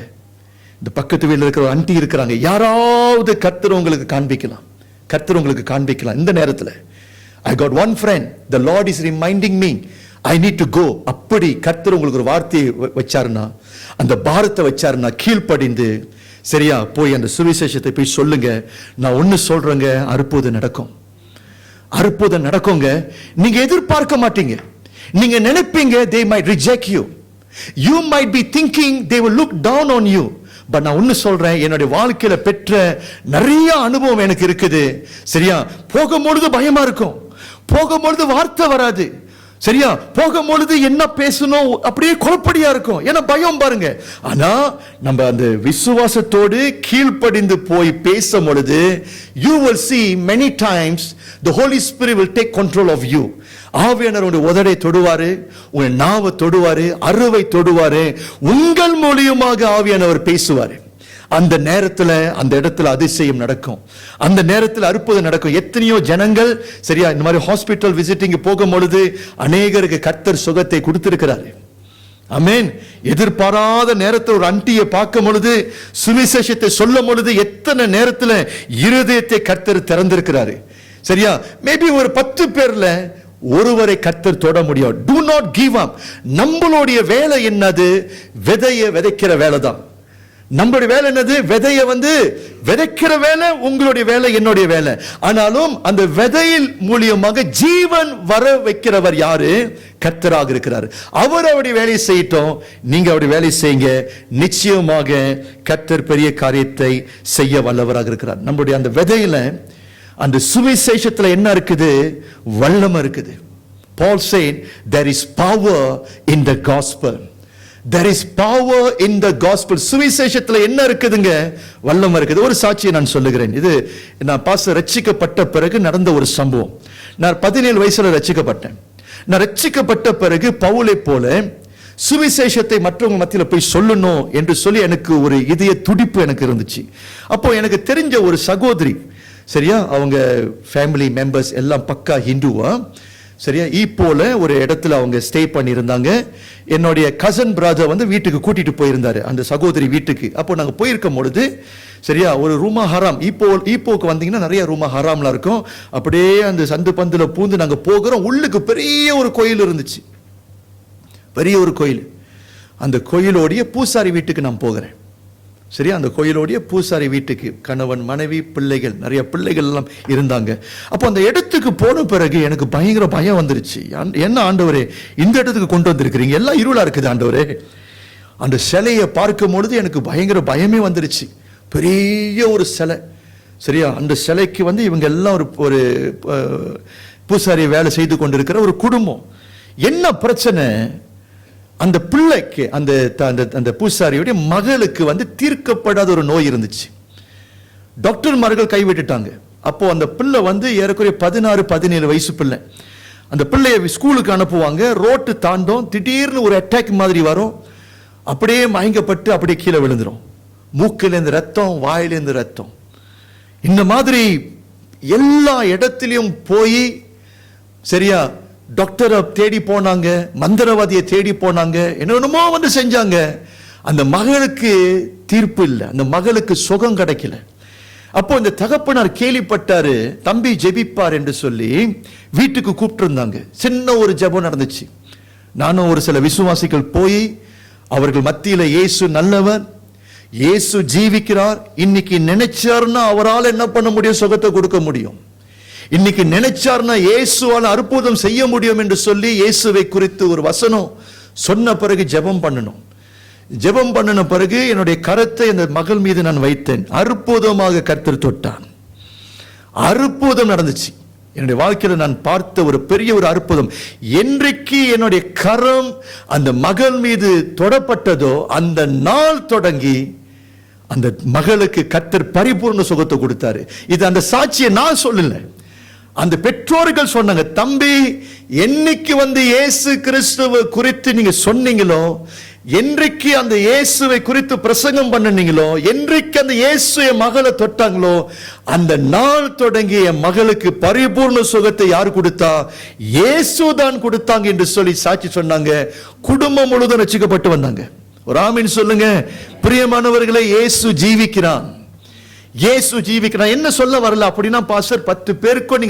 Speaker 2: இந்த பக்கத்து வீட்டில் இருக்கிற ஆண்டி இருக்கிறாங்க, யாராவது கர்த்தர் உங்களுக்கு காண்பிக்கலாம், கர்த்தர் உங்களுக்கு காண்பிக்கலாம். இந்த நேரத்தில் I got one friend, the Lord is reminding me I need to go. அப்படி கர்த்தர் உங்களுக்கு ஒரு வார்த்தையை வச்சாருன்னா, அந்த பாரத்தை வச்சாருன்னா, கீழ்ப்படிந்து சரியா போய் அந்த சுவிசேஷத்தை போய் சொல்லுங்க. நான் ஒன்னு சொல்றேங்க, அற்புதம் நடக்கும், அற்புதம் நடக்குங்க. நீங்க எதிர்பார்க்க மாட்டீங்க, நீங்க நினைப்பீங்க they might reject you, you might be thinking they will look down on you. But நான் ஒன்னு சொல்றேன், என்னுடைய வாழ்க்கையில பெற்ற நிறைய அனுபவம் எனக்கு இருக்குது. சரியா, போகும்பொழுது பயமா இருக்கும், போகும்பொழுது வார்த்தை வராது, சரியா, போகும்பொழுது என்ன பேசணும் அப்படியே குழப்படியா இருக்கும், ஏன்னா பயம் பாருங்க. ஆனா நம்ம அந்த விசுவாசத்தோடு கீழ்ப்படிந்து போய் பேசும் பொழுது, you will see many times the Holy Spirit will take control of you. ஆவியானவர் உங்களுடைய உதடை தொடுவாரு, உங்க நாவை தொடுவாரு, அருவை தொடுவாரு, உங்கள் மூலியமாக ஆவியானவர் பேசுவாரு. அந்த நேரத்துல அந்த இடத்துல அதிசயம் நடக்கும், அந்த நேரத்தில் அற்புதம் நடக்கும். எத்தனையோ ஜனங்கள் சரியா இந்த மாதிரி ஹாஸ்பிட்டல் விசிட்டிங் போகும் பொழுது அநேகருக்கு கர்த்தர் சுகத்தை கொடுத்திருக்கிறாரு. ஆமென். எதிர்பாராத நேரத்தில் ஒரு ஆண்டியை பார்க்கும் பொழுது, சுவிசேஷத்தை சொல்லும் பொழுது, எத்தனை நேரத்துல இருதயத்தை கர்த்தர் திறந்திருக்கிறாரு. சரியா, மேபி ஒரு 10 பேர்ல ஒருவரை கர்த்தர் தொட முடியும். Do not give up. நம்மளுடைய வேலை என்னது? விதையை விதைக்கிற வேலை தான் நம்மளுடைய வேலை. என்னது? விதைய விதைக்கிற வேலை உங்களுடைய வேலை, என்னுடைய வேலை. ஆனாலும் அந்த விதையில் மூலியமாக ஜீவன் வர வைக்கிறவர் யாரு? கர்த்தராக இருக்கிறார். அவர் அவருடைய வேலையை செய்யட்டும், நீங்க அவருடைய வேலை செய்யுங்க. நிச்சயமாக கர்த்தர் பெரிய காரியத்தை செய்ய வல்லவராக இருக்கிறார். நம்மளுடைய அந்த விதையில, அந்த சுவிசேஷத்துல என்ன இருக்குது? வல்லமை இருக்குது. Paul said there is power in the gospel. There is power in the gospel. சுவிசேஷத்துல என்ன இருக்குதுங்க? வல்லமை இருக்குது. ஒரு சாட்சியை நான் சொல்லுகிறேன். இது நான் ரட்சிக்கப்பட்ட பிறகு நடந்த ஒரு சம்பவம். நான் 17 வயசுல ரட்சிக்கப்பட்டேன். நான் ரட்சிக்கப்பட்ட பிறகு பவுலை போல சுவிசேஷத்தை மற்றவங்க மத்தியில போய் சொல்லணும் என்று சொல்லி எனக்கு ஒரு இதய துடிப்பு எனக்கு இருந்துச்சு. அப்போ எனக்கு தெரிஞ்ச ஒரு சகோதரி, சரியா, அவங்க ஃபேமிலி மெம்பர்ஸ் எல்லாம் பக்கா ஹிந்துவா, சரியா, போல ஒரு இடத்துல அவங்க ஸ்டே பண்ணி இருந்தாங்க. என்னுடைய கசன் பிரதர் வீட்டுக்கு கூட்டிட்டு போயிருந்தாரு, அந்த சகோதரி வீட்டுக்கு. அப்போ நாங்க போயிருக்கும் பொழுது, சரியா, ஒரு ரூமா ஹராம், ஈப்போக்கு வந்தீங்கன்னா நிறைய ரூமா ஹராம்லாம் இருக்கும். அப்படியே அந்த சந்து பந்துல பூந்து நாங்க போகிறோம். உள்ளுக்கு பெரிய ஒரு கோயில் இருந்துச்சு, பெரிய ஒரு கோயில். அந்த கோயிலோடைய பூசாரி வீட்டுக்கு நான் போகிறேன். சரியா, அந்த கோயிலோடைய பூசாரி வீட்டுக்கு கணவன், மனைவி, பிள்ளைகள், நிறைய பிள்ளைகள் எல்லாம் இருந்தாங்க. அப்போ அந்த இடத்துக்கு போன பிறகு எனக்கு பயங்கர பயம் வந்துருச்சு. என்ன ஆண்டவரே, இந்த இடத்துக்கு கொண்டு வந்திருக்கிறீங்க, எல்லாம் இருளா இருக்குது ஆண்டவரே. அந்த சிலையை பார்க்கும் பொழுது எனக்கு பயங்கர பயமே வந்துருச்சு. பெரிய ஒரு சிலை, சரியா, அந்த சிலைக்கு இவங்க எல்லாம் ஒரு பூசாரி வேலை செய்து கொண்டிருக்கிற ஒரு குடும்பம். என்ன பிரச்சனை? அந்த பிள்ளைக்கு, அந்த பூசாரியுடைய மகளுக்கு தீர்க்கப்படாத ஒரு நோய் இருந்துச்சு. டாக்டர்மார்கள் கைவிட்டுட்டாங்க. அப்போ அந்த பிள்ளை ஏறக்குறைய 16-17 வயசு பிள்ளை. அந்த பிள்ளைய ஸ்கூலுக்கு அனுப்புவாங்க. ரோட்டு தாண்டும், திடீர்னு ஒரு அட்டாக் மாதிரி வரும், அப்படியே மயங்கப்பட்டு அப்படியே கீழே விழுந்துரும். மூக்கிலேருந்து ரத்தம், வாயிலேருந்து ரத்தம். இந்த மாதிரி எல்லா இடத்திலையும் போய், சரியா, டாக்டரை தேடி போனாங்க, மந்திரவாதியை தேடி போனாங்க, என்னென்னமோ செஞ்சாங்க. அந்த மகளுக்கு தீர்ப்பு இல்லை, அந்த மகளுக்கு சுகம் கிடைக்கல. அப்போ இந்த தகப்பனார் கேள்விப்பட்டாரு, தம்பி ஜெபிப்பார் என்று சொல்லி வீட்டுக்கு கூப்பிட்டு இருந்தாங்க. சின்ன ஒரு ஜெபம் நடந்துச்சு. நானும் ஒரு சில விசுவாசிகள் போய் அவர்கள் மத்தியில, இயேசு நல்லவர், இயேசு ஜீவிக்கிறார், இன்னைக்கு நினைச்சாருன்னா அவரால் என்ன பண்ண முடியும்? சுகத்தை கொடுக்க முடியும். இன்னைக்கு நினைச்சார்னா இயேசுவால் அற்புதம் செய்ய முடியும் என்று சொல்லி இயேசுவை குறித்து ஒரு வசனம் சொன்ன பிறகு ஜெபம் பண்ணணும். ஜெபம் பண்ணின பிறகு என்னுடைய கரத்தை அந்த மகள் மீது நான் வைத்தேன். அற்புதமாக கர்த்தர் தொட்டான். அற்புதம் நடந்துச்சு. என்னுடைய வாழ்க்கையில நான் பார்த்த ஒரு பெரிய ஒரு அற்புதம். என்றைக்கு என்னுடைய கரம் அந்த மகள் மீது தொடப்பட்டதோ அந்த நாள் தொடங்கி அந்த மகளுக்கு கர்த்தர் பரிபூர்ண சுகத்தை கொடுத்தாரு. இது அந்த சாட்சியை நான் சொல்லல, அந்த பெற்றோர்கள் சொன்னாங்க. தம்பி, என்னைக்கு இயேசு கிறிஸ்துவை குறித்து நீங்க சொன்னீங்களோ, என்றைக்கு அந்த இயேசுவை குறித்து பிரசங்கம் பண்ணீங்களோ, என்றைக்கு அந்த இயேசு என் மகளை தொட்டாங்களோ, அந்த நாள் தொடங்கி என் மகளுக்கு பரிபூர்ண சுகத்தை யார் கொடுத்தா? இயேசு தான் கொடுத்தாங்க என்று சொல்லி சாட்சி சொன்னாங்க. குடும்பம் முழுவதும் ரட்சிக்கப்பட்டு வந்தாங்க. ஒரு ஆமீன் சொல்லுங்க. பிரியமானவர்களே, இயேசு ஜீவிக்கிறான். இயேசு ஜீவிக்கிறான். என்ன சொல்ல வரல அப்படின்னா, பாஸ்டர் 10 பேருக்கும்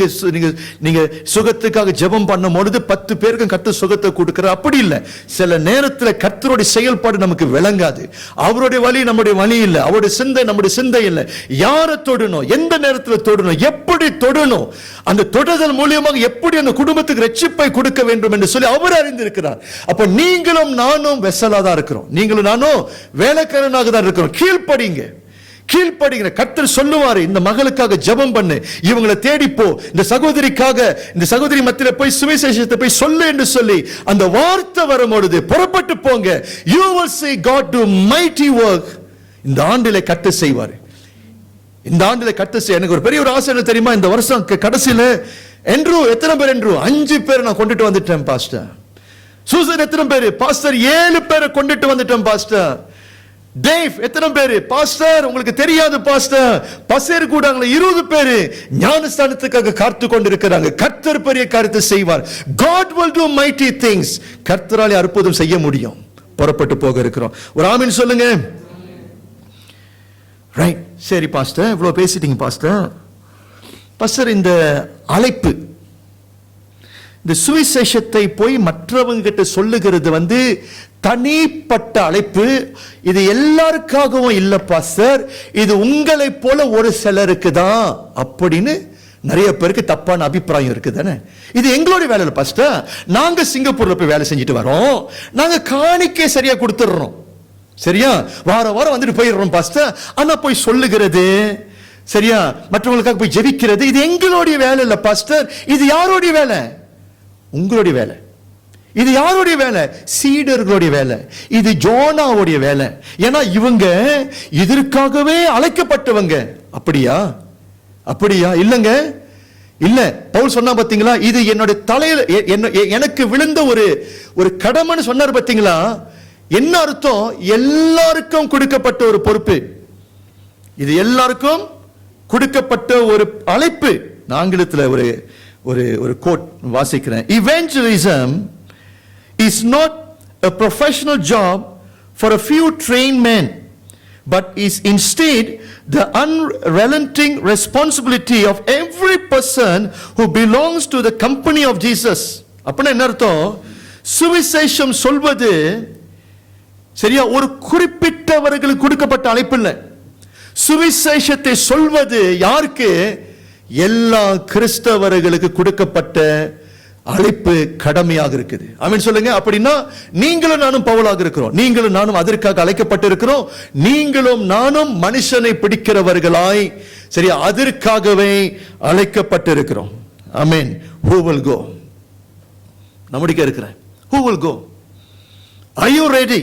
Speaker 2: நீங்க சுகத்துக்காக ஜெபம் பண்ணும் பொழுது 10 பேருக்கும் கர்த்தர் சுகத்தை கொடுக்கிறார். அப்படி இல்லை. சில நேரத்தில் கர்த்தருடைய செயல்பாடு நமக்கு விளங்காது. அவருடைய வழி நம்முடைய வழி இல்லை, அவருடைய சிந்தை நம்முடைய சிந்தை இல்லை. யாரை தொடணும், எந்த நேரத்தில் தொடணும், எப்படி தொடணும், அந்த தொடுதல் மூலியமாக எப்படி அந்த குடும்பத்துக்கு ரட்சிப்பை கொடுக்க வேண்டும் என்று சொல்லி அவர் அறிந்திருக்கிறார். அப்ப நீங்களும் நானும் வெசலா தான் இருக்கிறோம். நீங்களும் நானும் வேலைக்காரனாக தான் இருக்கிறோம். கீழ்ப்படிங்க. கர்த்தர் சொல்லுவாரு, இந்த மகளுக்காக ஜெபம் பண்ணு, இவங்களை தேடிப்போ, இந்த சகோதரி மத்தியில போய் சுவிசேஷத்தை போய் சொல்லு என்று சொல்லி அந்த வார்த்தை வரும்பொழுது புறப்பட்டு போங்க. You will see God do mighty work. இந்த ஆண்டிலே கர்த்தர் செய்வார். இந்த ஆண்டிலே கர்த்தர் செய்ய எனக்கு ஒரு பெரிய ஒரு ஆசை என்ன தெரியுமா? இந்த வருஷம் கடைசியில எத்தனை பேர் 5 பேர் நான் கொண்டுட்டு வந்துட்டேன் பாஸ்டர். சூசன் எத்தனை பேர் பாஸ்டர்? 7 பேரை கொண்டுட்டு வந்துட்டேன் பாஸ்டர். டேவ் எத்தனை பேரு பாஸ்டர்? உங்களுக்கு தெரியாது பாஸ்டர். பசேர் கூடாங்கள 20 பேரு ஞானஸ்தானத்துக்காக காத்து கொண்டிருக்கிறாங்க. கர்த்தர் பெரிய காரியத்தை செய்வார். God will do mighty things. கர்த்தராலே அற்புதம் செய்ய முடியும். புறப்பட்டு போக இருக்கிறோம். ஒரு ஆமீன் சொல்லுங்க. ரைட், சரி பாஸ்டர், இவ்வளவு பேசிட்டீங்க பாஸ்டர். இந்த அழைப்பு, இந்த சுவிசேஷத்தை போய் மற்றவங்க கிட்ட சொல்லுகிறது தனிப்பட்ட அழைப்பு. இது எல்லாருக்காகவும் இல்ல பாஸ்டர், இது உங்களை போல ஒரு சிலருக்கு தான் அப்படின்னு நிறைய பேருக்கு தப்பான அபிப்பிராயம் இருக்குதானே. இது எங்களுடைய வேலை இல்ல பாஸ்டர். நாங்க சிங்கப்பூர்ல போய் வேலை செஞ்சுட்டு வரோம். நாங்க காணிக்கை சரியா கொடுத்துடுறோம். சரியா, வாரம் வந்துட்டு போயிடுறோம் பாஸ்டர். ஆனா போய் சொல்லுகிறது, சரியா, மற்றவங்களுக்காக போய் ஜெபிக்கிறது, இது எங்களுடைய வேலை இல்ல பாஸ்டர். இது யாருடைய வேலை? உங்களுடைய வேலை. இது யாருடைய வேலை? சீடர்களுடைய வேலை. இது ஜோனாவுடைய வேலை. ஏன்னா இவங்க இதற்காகவே அழைக்கப்பட்டவங்க. அப்படியா? இல்லங்க, இல்ல. பவுல் சொன்னா பாத்தீங்களா, இது என்னுடைய தலையில எனக்கு விழுந்த ஒரு கடமைன்னு சொன்னார் பாத்தீங்களா. என்ன அர்த்தம்? எல்லாருக்கும் கொடுக்கப்பட்ட ஒரு பொறுப்பு. இது எல்லாருக்கும் கொடுக்கப்பட்ட ஒரு அழைப்பு. ஆங்கிலத்தில் ஒரு கோட் வாசிக்கிறேன். Evangelism is not a professional job for a few trained men, but is instead the unrelenting responsibility of every person who belongs to the company of Jesus. அப்படின்னா என்ன அர்த்தம்? சுவிசேஷம் சொல்வது சரியா ஒரு குறிப்பிட்டவர்களுக்கு கொடுக்கப்பட்ட அழைப்பு இல்லை. சுவிசேஷத்தை சொல்வது யாருக்கு? எல்லா கிறிஸ்தவர்களுக்கு கொடுக்கப்பட்ட அழைப்பு, கடமையாக இருக்குது. ஆமென் சொல்லுங்க. அப்படின்னா நீங்களும் நானும் பவுலாக இருக்கிறோம். நீங்களும் நானும் அதற்காக அழைக்கப்பட்டு இருக்கிறோம். நீங்களும் நானும் மனுஷனை பிடிக்கிறவர்களாய் சரியா அதற்காகவே அழைக்கப்பட்டு இருக்கிறோம். ஆமென். Who will go? நம்முடைய இருக்கிறேன். Who will go? Are you ready?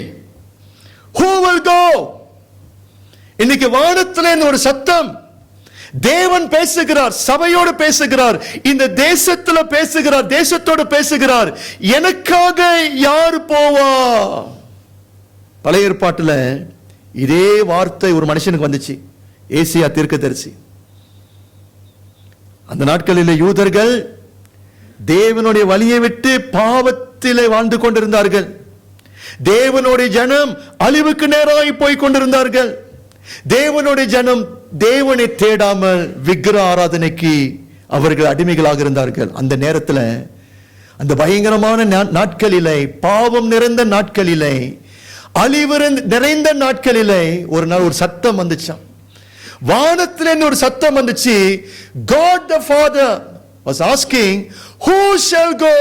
Speaker 2: Who will go? இன்னைக்கு வானத்திலே ஒரு சத்தம். தேவன் பேசுகிறார், சபையோடு பேசுகிறார், இந்த தேசத்துல பேசுகிறார், தேசத்தோடு பேசுகிறார். எனக்காக யார் போவா? பழைய ஏற்பாட்டுல இதே வார்த்தை ஒரு மனுஷனுக்கு வந்துச்சு. ஏசியா தீர்க்கதரிசி. அந்த நாட்களில் யூதர்கள் தேவனுடைய வழியை விட்டு பாவத்திலே வாழ்ந்து கொண்டிருந்தார்கள். தேவனுடைய ஜனம் அழிவுக்கு நேராய் போய் கொண்டிருந்தார்கள். தேவனுடைய ஜனம் தேவனை தேடாமல் விக்கிரக ஆராதனைக்கு அவர்கள் அடிமைகளாக இருந்தார்கள். அந்த நேரத்தில், அந்த பயங்கரமான நாட்களிலே, பாவம் நிறைந்த நாட்களிலே, அழிவு நிறைந்த நாட்களிலே ஒரு நாள் ஒரு சத்தம் வந்துச்சாம். வானத்திலிருந்து ஒரு சத்தம் வந்துச்சு. God the Father was asking, who shall go?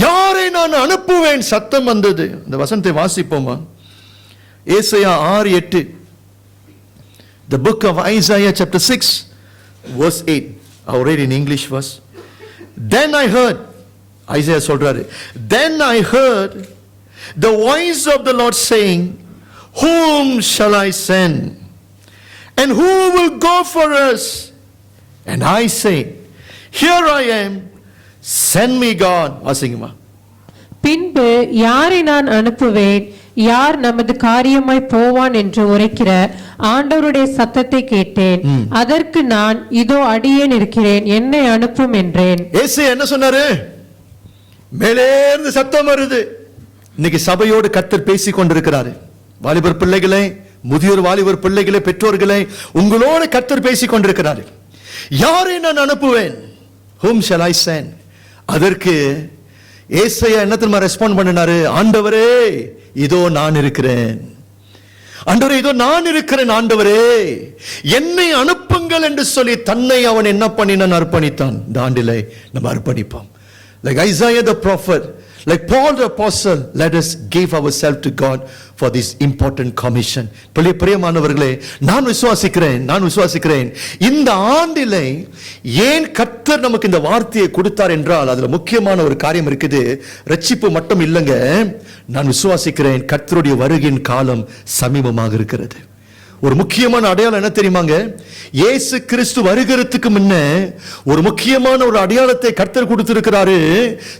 Speaker 2: யாரை நான் அனுப்புவேன் சத்தம் வந்தது. இந்த வசனத்தை வாசிப்போமா? ஏசாயா 6:8. The book of Isaiah chapter 6 verse 8. I'll read in English first. Then I heard, Isaiah சொல்றாரு, then I heard the voice of the Lord saying, whom shall I send? And who will go for us? And I say, here I am, send me God. வாசிங்கம்மா.
Speaker 3: பின்பு யாரை நான் அனுப்புவேன், யார் நமது காரியமாய் போவான் என்று உரைக்கிற ஆண்டவருடைய சத்தத்தை கேட்டேன். அதற்கு நான், இதோ அடியேன் இருக்கிறேன், என்னை அனுப்பும் என்றேன்.
Speaker 2: ஏசாயா என்ன சொன்னாரு? மேலே இருந்து சத்தம் வருது. இன்னைக்கு சபையோடு கர்த்தர் பேசிக் கொண்டிருக்கிறாரு. வாலிபர் பிள்ளைகளே, முதியோர் வாலிபர் பிள்ளைகளே, பெற்றோர்களே, உங்களோடு கர்த்தர் பேசிக் கொண்டிருக்கிறாரு. யாரை நான் அனுப்புவேன்? whom shall I send? அதற்கு ஏசாயா என்ன தெரியுமா ரெஸ்பாண்ட் பண்ணினாரு? ஆண்டவரே இதோ நான் இருக்கிறேன். ஆண்டவரே இதோ நான் இருக்கிறேன். ஆண்டவரே என்னை அனுப்புங்கள் என்று சொல்லி தன்னை அவன் என்ன பண்ணினான்? அர்ப்பணித்தான். இந்த ஆண்டிலே நம்ம அர்ப்பணிப்போம். Like Isaiah the prophet, like Paul the apostle, let us give ourselves to God for this important commission. பிரியமானவர்களே, நான் விசுவாசிக்கிறேன் இந்த ஆண்டிலே ஏன் கர்த்தர் நமக்கு இந்த வார்த்தையை கொடுத்தார் என்றால் அதுல முக்கியமான ஒரு காரியம் இருக்குது. ரட்சிப்பு மட்டும் இல்லைங்க. நான் விசுவாசிக்கிறேன் கர்த்தருடைய வருகையின் காலம் சமீபமாக இருக்கிறது. ஒரு முக்கியமான அடையாளம் என்ன தெரியுமாங்க? இயேசு கிறிஸ்து வருகிறதுக்கு முன்ன ஒரு முக்கியமான ஒரு அடையாளத்தை கர்த்தர் கொடுத்திருக்கிறாரு.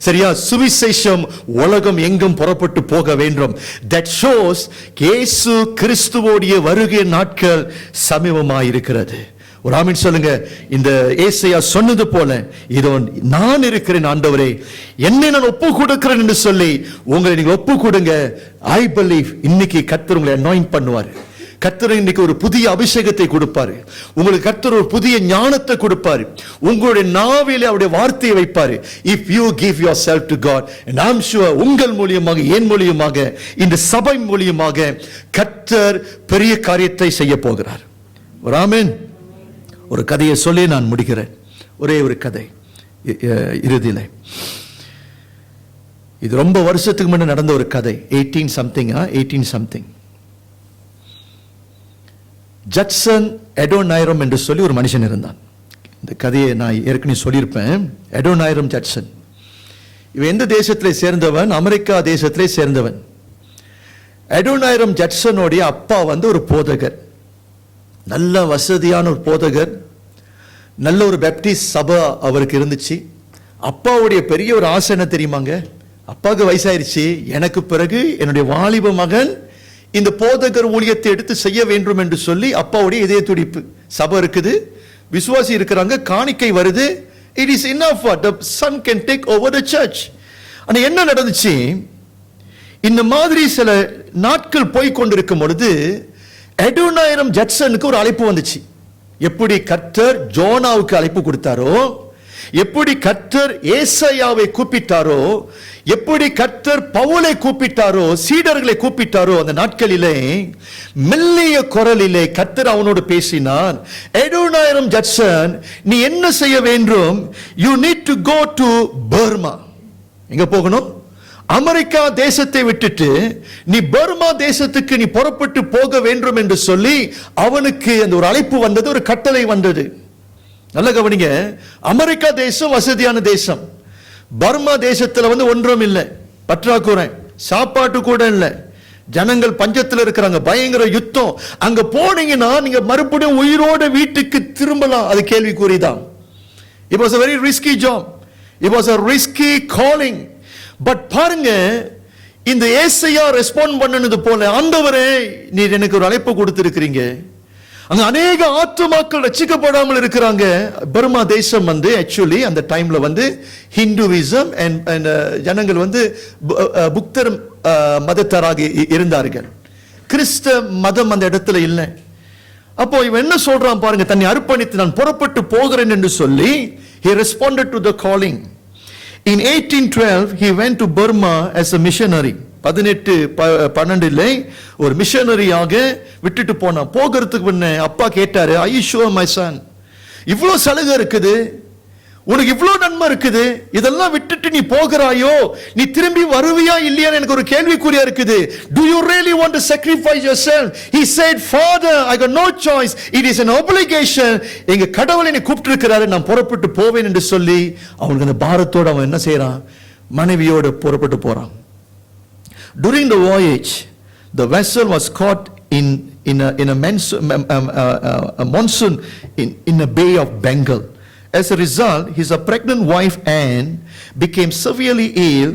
Speaker 2: சரியா? சுவிசேஷம் உலகம் எங்கும் புறப்பட்டு போக வேண்டும். that shows இயேசு கிறிஸ்துவோடைய வருகை நாட்கள் சமீபமாயிருக்கிறது. ஒரு ஆமென் சொல்லுங்க. இந்த ஏசாயா சொன்னது போல, இதோ நான் இருக்கிறேன் ஆண்டவரே, என்னை நான் ஒப்பு கொடுக்கிறேன் என்று சொல்லி உங்களை நீங்க ஒப்பு கொடுங்க. ஐ பிலீவ் இன்னைக்கு கர்த்தர் உங்களை அனாயிண்ட் பண்ணுவார். கர்த்தர் இன்னைக்கு ஒரு புதிய அபிஷேகத்தை கொடுப்பாரு. உங்களுக்கு கர்த்தர் ஒரு புதிய ஞானத்தை கொடுப்பாரு. உங்களுடைய நாவிலே அவருடைய வார்த்தையை வைப்பாரு. if you give yourself to God, and I'm sure உங்கள் மூலியமாக, என் மூலியமாக, இந்த சபை மூலியமாக கர்த்தர் பெரிய காரியத்தை செய்ய போகிறார். ஒரு ஆமென். ஒரு கதையை சொல்லி நான் முடிக்கிறேன். ஒரே ஒரு கதை இறுதியில. இது ரொம்ப வருஷத்துக்கு முன்ன நடந்த ஒரு கதை. 18 something. ஜட்சன் எடோனைரம் என்று சொல்லி ஒரு மனுஷன் இருந்தான். இந்த கதையை நான் ஏற்கனவே சொல்லியிருப்பேன். எடோனைரம் ஜட்சன் இவன் எந்த தேசத்திலே சேர்ந்தவன்? அமெரிக்கா தேசத்திலே சேர்ந்தவன். எடோனைரம் ஜட்சனுடைய அப்பா ஒரு போதகர், நல்ல வசதியான ஒரு போதகர், நல்ல ஒரு பேப்டிஸ்ட் சபை அவருக்கு இருந்துச்சு. அப்பாவுடைய பெரிய ஒரு ஆசை என்ன தெரியுமாங்க? அப்பாவுக்கு வயசாயிருச்சு, எனக்கு பிறகு என்னுடைய வாலிப மகன் இந்த போதகர் ஊழியத்தை எடுத்து செய்ய வேண்டும் என்று சொல்லி அப்பாவுடைய இதய துடிப்பு. சபை இருக்குது, விசுவாசி இருக்கிறாங்க, காணிக்கை வருது. it is enough for the son can take over the church. ஆனா என்ன நடந்துச்சு? இந்த மாதிரி சில நாட்கள் போய் கொண்டிருக்கும் பொழுது எடோனைரம் ஜட்சனுக்கு ஒரு அழைப்பு வந்துச்சு. எப்படி கர்த்தர் ஜோனாவுக்கு அழைப்பு கொடுத்தாரோ, எப்படி கர்த்தர் ஏசாயாவை கூப்பிட்டாரோ, எப்படி கர்த்தர் பவுலை கூப்பிட்டாரோ, சீடர்களை கூப்பிட்டாரோ, அந்த நாட்களிலே மெல்லிய குரலிலே கர்த்தர் அவனோடு பேசினார். எடோனைரம் ஜட்சன், நீ என்ன செய்ய வேண்டும்? you need to go to Burma. எங்க போகணும்? அமெரிக்கா தேசத்தை விட்டுட்டு நீ பர்மா தேசத்துக்கு நீ புறப்பட்டு போக வேண்டும் என்று சொல்லி அவனுக்கு அந்த ஒரு அழைப்பு வந்தது, ஒரு கட்டளை வந்தது. நல்ல கவனிங்க. அமெரிக்கா தேசம் வசதியான தேசம். பர்மா தேசத்துல ஒன்றும் இல்லை, பற்றாக்குறை, சாப்பாட்டு கூட இல்லை, ஜனங்கள் பஞ்சத்தில் இருக்கிறாங்க, பயங்கர யுத்தம். அங்க போனீங்கன்னா நீங்க மறுபடியும் உயிரோட வீட்டுக்கு திரும்பலாம், அது கேள்விக்குறிதான். It was a very risky job. It was a risky calling. But பாருங்க, இந்த ஏசாயா ரெஸ்பாண்ட் பண்ணனது போல, ஆண்டவரே நீர் எனக்கு ஒரு அழைப்பு கொடுத்திருக்கிறீங்க. அங்க அநேக ஆத்துமாக்கள் ரட்சிக்கப்படாமல் இருக்கிறாங்க. பர்மா தேசம் ஆக்சுவலி அந்த டைம்ல ஹிந்துவிசம் அண்ட் ஜனங்கள் புக்தர் மதத்தராக இருந்தார்கள். கிறிஸ்தவ மதம் அந்த இடத்துல இல்லை. அப்போ இவன் என்ன சொல்றான் பாருங்க, தன்னை அர்ப்பணித்து நான் புறப்பட்டு போகிறேன் என்று சொல்லி he responded to the calling. In 1812 he went to Burma as a missionary. 1812 ஒரு மிஷனரியாக விட்டுட்டு போனான். போகிறதுக்கு முன்ன அப்பா கேட்டாரு, are you sure my son? இவ்வளவு சலுகை இருக்குது, உனக்கு இவ்வளவு நன்மை இருக்குது, இதெல்லாம் விட்டுட்டு நீ போகிறாயோ, நீ திரும்பி வருவியா இல்லையான்னு எனக்கு ஒரு கேள்விக்குறியா இருக்குது. Do you really want to sacrifice yourself? He said, Father, I got no choice. It is an obligation. எங்க கடவுளை நீ கூப்பிட்டு இருக்கிறாரு, நான் புறப்பட்டு போவேன் என்று சொல்லி அவனுக்கு அந்த பாரத்தோடு அவன் என்ன செய்யறான், மனைவியோடு புறப்பட்டு போறான். During the voyage, the vessel was caught in a monsoon in a bay of Bengal. As a result, his pregnant wife Anne became severely ill.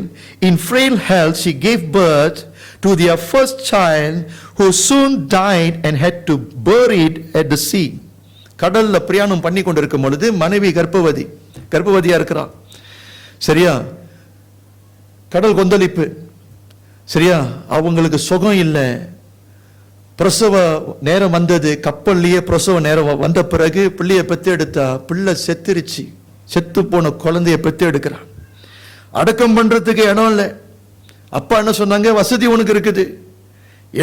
Speaker 2: In frail health, she gave birth to their first child, who soon died and had to bury it at the sea. கடல்ல பிரயாணம் பண்ணி கொண்டிருக்கும் பொழுது மனைவி கர்ப்பவதியா இருக்கிறான். சரியா, கடல் கொந்தளிப்பு. சரியா, அவங்களுக்கு சுகம் இல்லை. பிரசவ நேரம் வந்தது, கப்பல்லையே பிரசவ நேரம் வந்த பிறகு பிள்ளையை பெத்து எடுத்தா, பிள்ளை செத்துருச்சு. செத்து போன குழந்தைய பெத்து எடுக்கிறான். அடக்கம் பண்றதுக்கு இடம் இல்லை. அப்பா என்ன சொன்னாங்க, வசதி உனக்கு இருக்குது,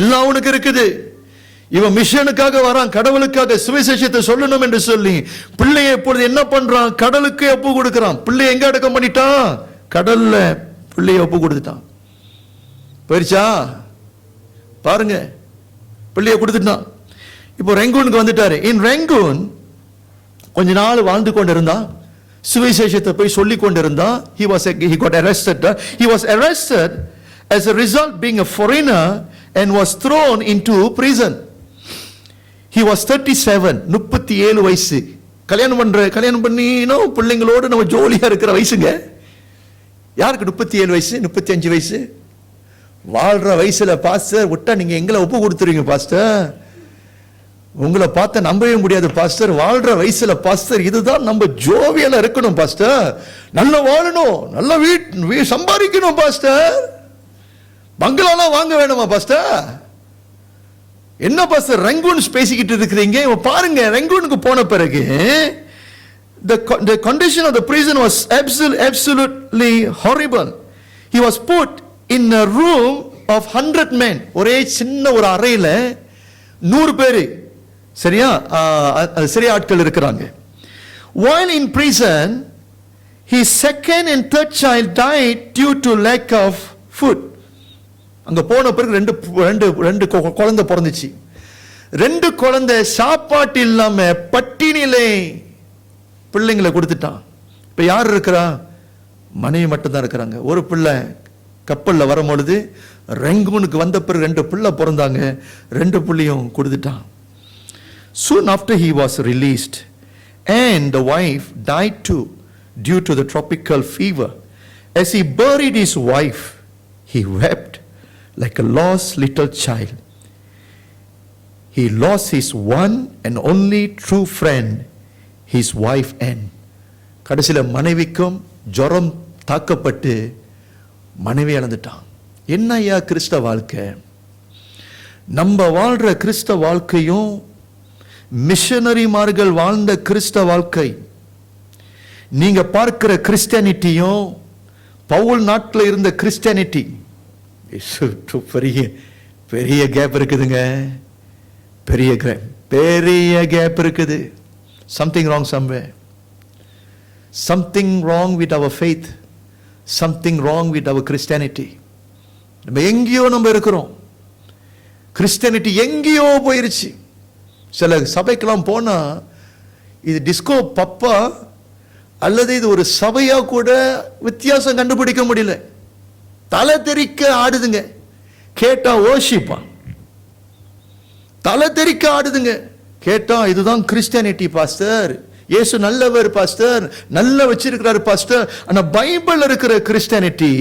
Speaker 2: எல்லாம் உனக்கு இருக்குது. இவன் மிஷனுக்காக வரான், கடவுளுக்காக சுவிசேஷத்தை சொல்லணும் என்று சொல்லி பிள்ளையை இப்பொழுது என்ன பண்றான், கடலுக்கு ஒப்பு கொடுக்கிறான். பிள்ளையை எங்க அடக்கம் பண்ணிட்டான், கடல்ல பிள்ளையை ஒப்பு கொடுத்துட்டான். போயிருச்சா பாருங்க, பிள்ளையை கொடுத்துட்டான். இப்போ ரெங்கூனுக்கு வந்துட்டாரு. இன் ரெங்கூன் கொஞ்ச நாள் வாழ்ந்து கொண்டிருந்தான், சுவிசேஷத்தை போய் சொல்லி கொண்டிருந்தான். he got arrested. He was arrested as a result being a foreigner and was thrown into prison. He was 37, 37 வயசு. கல்யாணம் பண்ணினோ பிள்ளைங்களோடு நம்ம ஜோலியா இருக்கிற வயசுங்க. யாருக்கு 37 வயசு, 35 வயசு? வாழ்ற வயசுல பாஸ்டர் விட்டா நீங்க எங்களை ஒப்பு கொடுத்துருவீங்க பாஸ்டர், உங்களை பார்த்த நம்பவே முடியாது பாஸ்டர். வாழ்ற வயசுல பாஸ்டர் இதுதான் நம்ம ஜோவியல இருக்கணும் பாஸ்டர், நல்லா வாழணும், நல்ல வீட்டு சம்பாதிக்கணும் பாஸ்டர், பங்களாலாம் வாங்க வேணுமா பாஸ்டர்? என்ன பாஸ்டர் ரெங்கூன் பேசிக்கிட்டு இருக்கிறீங்க? பாருங்க, ரெங்கூனுக்கு போன பிறகு the condition of the prison was absolutely horrible. He was put in a room of 100 men. ஒரே சின்ன ஒரு அறையில 100 பேரு சரியா சரியா ஆட்கள் இருக்கிறாங்க. While in prison, his second and third child died due to lack of food. அங்க போன பிறகு ரெண்டு குழந்தை பிறந்துச்சு. 2 குழந்தை சாப்பாட்டு இல்லாம பட்டினியிலே பிள்ளைங்களை கொடுத்துட்டான். இப்ப யார் இருக்கிறா? மனைவி மட்டும் தான் இருக்கிறாங்க. ஒரு பிள்ளை கப்பல்ல வரும்பொழுது ரெங்கூனுக்கு வந்த பிறகு 2 பிள்ளை பிறந்தாங்க, 2 பிள்ளையும் கொடுத்துட்டான். Soon after he was released, and the wife died too due to the tropical fever. As he buried his wife, he wept like a lost little child. He lost his one and only true friend, his wife Anne. கடைசில மனைவிக்கும் ஜுரம் தாக்கப்பட்டு மனைவி இழந்துட்டான். என்ன ஐயா கிறிஸ்தவ வாழ்க்கை? நம்ம வாழ்ற கிறிஸ்தவ வாழ்க்கையும் மிஷனரிமார்கள் வாழ்ந்த கிறிஸ்தவ வாழ்க்கை, நீங்க பார்க்கிற கிறிஸ்டியானிட்டியும் பவுல் நாட்டில் இருந்த கிறிஸ்டியானிட்டி பெரிய பெரிய கேப் இருக்குதுங்க. பெரிய கேப் இருக்குது. Something wrong somewhere. Something wrong with our faith. Something wrong with our Christianity. நம்ம எங்கேயோ நம்ம இருக்கிறோம். கிறிஸ்டியானிட்டி எங்கேயோ போயிருச்சு. சில சபைக்கெல்லாம் போனா இது டிஸ்கோ பப்பா அல்லது இது ஒரு சபையா கூட வித்தியாசம் கண்டுபிடிக்க முடியல. தலை தெறிக்க ஆடுதுங்க. கேட்டா ஓஷிப்பா, தலை தெறிக்க ஆடுதுங்க. கேட்டா இதுதான் கிறிஸ்டியானிட்டி பாஸ்டர், இயேசு நல்லவர் பாஸ்டர், நல்ல வச்சிருக்கிறார் பாஸ்டர். ஆனா பைபிள் இருக்கிற கிறிஸ்டியானிட்டி,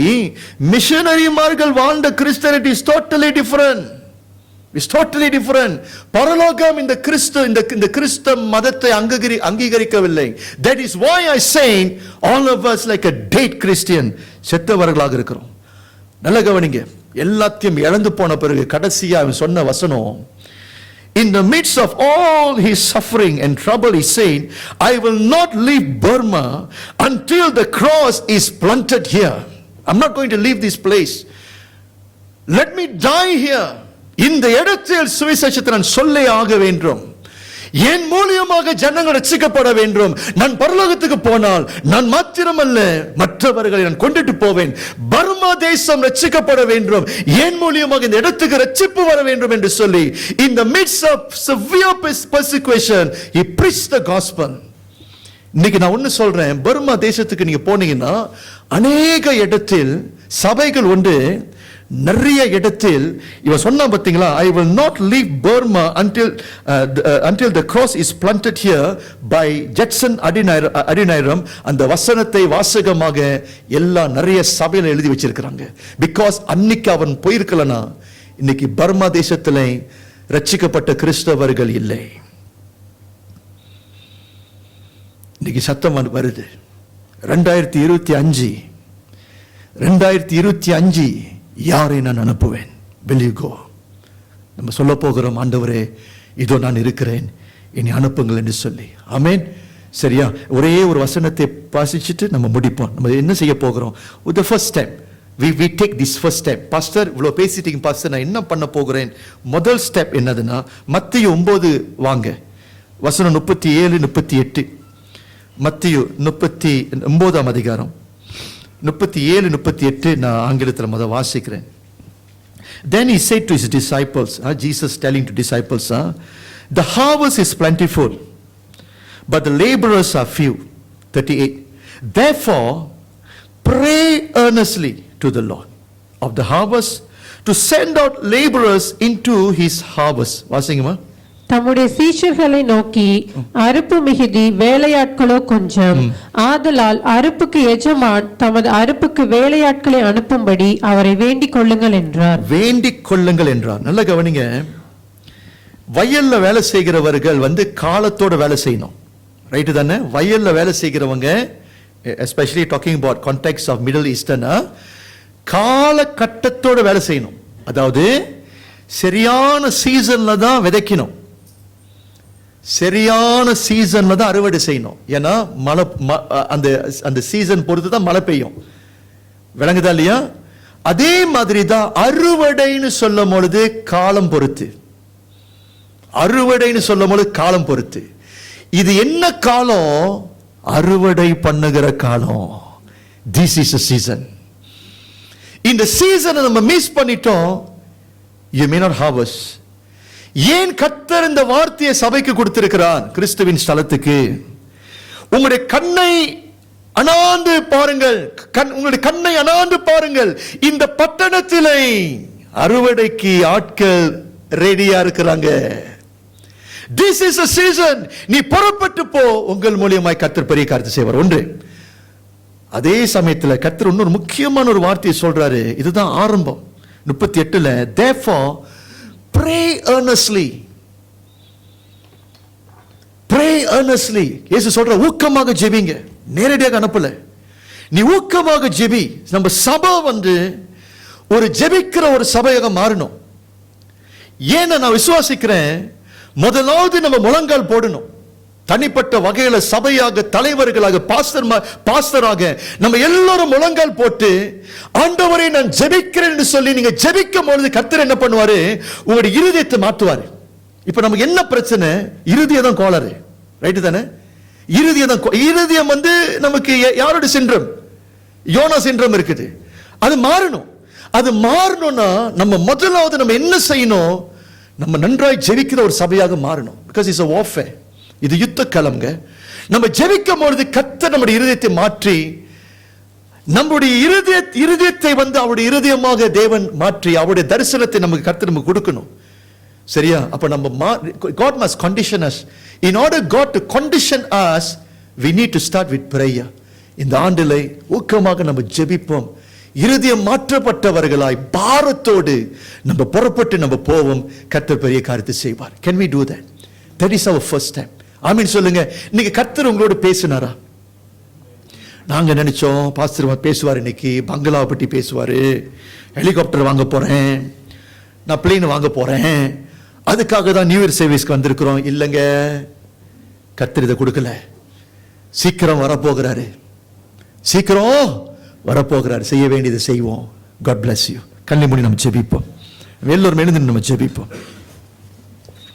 Speaker 2: மிஷனரிமார்கள் வாழ்ந்த Christianity is totally different. Is totally different. பரலோகம் இந்த கிறிஸ்தவ மதத்தை அங்கீகரிக்கவில்லை. That is why I say all of us like a dead Christian, செத்தவர்களாக இருக்கிறோம். நல்ல கவனிங்க, எல்லாத்தையும் இழந்து போன பிறகு கடைசியா அவன் சொன்ன வசனம், in the midst of all his suffering and trouble, he said, I will not leave Burma until the cross is planted here. I'm not going to leave this place. Let me die here. இந்த இடத்தில் சுவிசேஷத்தை நான் சொல்லே ஆக வேண்டும். என் மூலியமாக ஜனங்கள் ரட்சிக்கப்பட வேண்டும். நான் பரலோகத்துக்கு போனால் நான் மாத்திரமல்ல, மற்றவர்களை நான் கொண்டுட்டு போவேன். பர்மா தேசம் ரட்சிக்கப்பட வேண்டும், என் மூலியமாக இந்த இடத்துக்கு ரட்சிப்பு வர வேண்டும் என்று சொல்லி, in the midst of severe persecution, he preached the gospel. இன்னைக்கு நான் ஒன்னு சொல்றேன், பர்மா தேசத்துக்கு நீங்க போனீங்கன்னா அநேக இடத்தில் சபைகள் உண்டு. நிறைய இடத்தில் இவன் சொன்னா பாத்தீங்களா, I will not leave Burma until the cross is planted here by Jetson Adoniram. அந்த வசனத்தை வாசகமாக எல்லா நிறைய சபையில எழுதி வச்சிருக்கிறாங்க. பிகாஸ் அன்னைக்கு அவன் போயிருக்கலனா இன்னைக்கு பர்மா தேசத்துல ரட்சிக்கப்பட்ட கிறிஸ்தவர்கள் இல்லை. இன்னைக்கு சத்தம் வருது, 2025 யாரை நான் அனுப்புவேன்? Will you go? நம்ம சொல்ல போகிறோம், ஆண்டவரே இதோ நான் இருக்கிறேன், என்னை அனுப்புங்கள் என்று சொல்லி. ஆமென். சரியா? ஒரே ஒரு வசனத்தை வாசிச்சுட்டு நம்ம முடிப்போம். நம்ம என்ன செய்ய போகிறோம்? the first step, we take this first step. Pastor இவ்வளோ பேசிட்டீங்க பாஸ்டர், நான் என்ன பண்ண போகிறேன்? முதல் ஸ்டெப் என்னதுன்னா, மத்தேயு 9 வாங்க, வசனம் 37 38. மத்தேயு 39 அதிகாரம் 37 38 நான் ஆங்கிலத்தில் முதல் வாசிக்கிறேன். Then he said to his disciples, Jesus telling to disciples, the harvest is plentiful, but the laborers are few. 38. Therefore, pray earnestly to the Lord of the harvest to send out laborers into his harvest. வாசிங்கம்மா.
Speaker 3: தம்முடைய சீஷர்களை நோக்கி, அறுப்பு மிகுதி, வேலையாட்களோ கொஞ்சம். ஆதலால் அறுப்புக்கு எஜமான் தமது அறுப்புக்கு வேலையாட்களை அனுப்பும்படி அவரை வேண்டிக் கொள்ளுங்கள் என்றார்.
Speaker 2: வேண்டிக் கொள்ளுங்கள் என்றார். நல்ல கவனிங்க, வயல்ல வேலை செய்கிறவர்கள் காலத்தோட வேலை செய்யணும். ரைட்டு தானே? வயல்ல வேலை செய்கிறவங்க, especially talking about context of middle eastern, காலகட்டத்தோட வேலை செய்யணும். அதாவது சரியான சீசன்ல தான் விதைக்கணும், சரியான சீசன்ல தான் அறுவடை செய்யணும். ஏன்னா மழை, அந்த சீசன் பொறுத்து தான் மழை பெய்யும். விளங்குதா இல்லையா? அதே மாதிரி தான் அறுவடைன்னு சொல்லும் பொழுது காலம் பொறுத்து, அறுவடைன்னு சொல்லும் பொழுது காலம் பொறுத்து. இது என்ன காலம்? அறுவடை பண்ணுகிற காலம். This is a season. இந்த சீசனை நம்ம மிஸ் பண்ணிட்டோம், you may not harvest. ஏன் கர்த்தர் இந்த வார்த்தையை சபைக்கு கொடுத்திருக்கிறார்? கிறிஸ்துவின் ஸ்தலத்துக்கு. உங்களுடைய கண்ணை அனாந்து பாருங்கள், உங்களுடைய கண்ணை அனாந்து பாருங்கள். இந்த பட்டணத்திலே அறுவடைக்கு ஆட்கள் ரெடியா இருக்கிறாங்க. This is a season. நீ புறப்பட்டு போ, உங்கள் மூலியமாய் கர்த்தர் பெரிய காரியத்தை செய்வார். ஒன்று. அதே சமயத்தில் கர்த்தர் இன்னொரு முக்கியமான ஒரு வார்த்தையை சொல்றாரு. இதுதான் ஆரம்பம். 38ல therefore pray earnestly. Pray earnestly. இயேசு சொல்ற ஊக்கமாக ஜெபிங்க, நேரடியாக அனுப்பல. நீ ஊக்கமாக ஜெபி. நம்ம சபை ஒரு ஜெபிக்கிற ஒரு சபையாக மாறணும். ஏன்னா நான் விசுவாசிக்கிறேன், முதலாவது நம்ம முழங்கால் போடணும். தனிப்பட்ட வகையில சபையாக, தலைவர்களாக, பாஸ்டராக நம்ம எல்லாரும் முழங்கால் போட்டு, ஆண்டவரே நான் ஜெபிக்கிறேன் என்று சொல்லி நீங்க ஜெபிக்கும் பொழுது கர்த்தர் என்ன பண்ணுவாரு? உங்களுடைய இருதயத்தை மாற்றுவாரு. இப்ப நமக்கு என்ன பிரச்சனை? இருதயம் தான் கோளாறு. ரைட்டு தானே? இருதயம் நமக்கு யாரோட சிண்ட்ரம்? யோனா சிண்ட்ரம் இருக்குது. அது மாறணும். அது மாறணும்னா நம்ம முதலாவது நம்ம என்ன செய்யணும்? நம்ம நன்றாய் ஜெபிக்கிற ஒரு சபையாக மாறணும். Because it's a warfare. இது யுத்த களம்ங்க. நம்ம ஜெபிக்கும் பொழுது கர்த்தர் நம்முடைய இருதயத்தை மாற்றி, நம்முடைய இருதயத்தை அவருடைய இருதயமாக தேவன் மாற்றி, அவருடைய தரிசனத்தை நமக்கு கர்த்தர் நமக்கு கொடுக்கணும். சரியா? அப்ப நம்ம God must condition us. In order God to condition us, we need to start with prayer. இந்த ஆண்டிலே ஊக்கமாக நம்ம ஜெபிப்போம். இருதயம் மாற்றப்பட்டவர்களாய் பாரத்தோடு நம்ம புறப்பட்டு நம்ம போவோம். கர்த்தர் பெரிய காரியத்தை செய்வார். Can we do that? That is our first step. ஆமீன் சொல்லுங்க. இன்னைக்கு கர்த்தர் உங்களோட பேசினாரா? நாங்க நினைச்சோம் பாஸ்டர் பேசுவார், இன்னைக்கு பங்களாவை பற்றி பேசுவாரு, ஹெலிகாப்டர் வாங்க போறேன், நான் பிளேன் வாங்க போறேன், அதுக்காக தான் நியூ இயர் சர்வீஸ்க்கு வந்திருக்கிறோம். இல்லைங்க, கர்த்தர் இதை கொடுக்கல. சீக்கிரம் வரப்போகிறாரு, சீக்கிரம் வரப்போகிறாரு. செய்ய வேண்டியதை செய்வோம். God bless you. கண்ணை மூடி நம்ம ஜெபிப்போம். எல்லோரும் எழுந்து நம்ம ஜெபிப்போம்.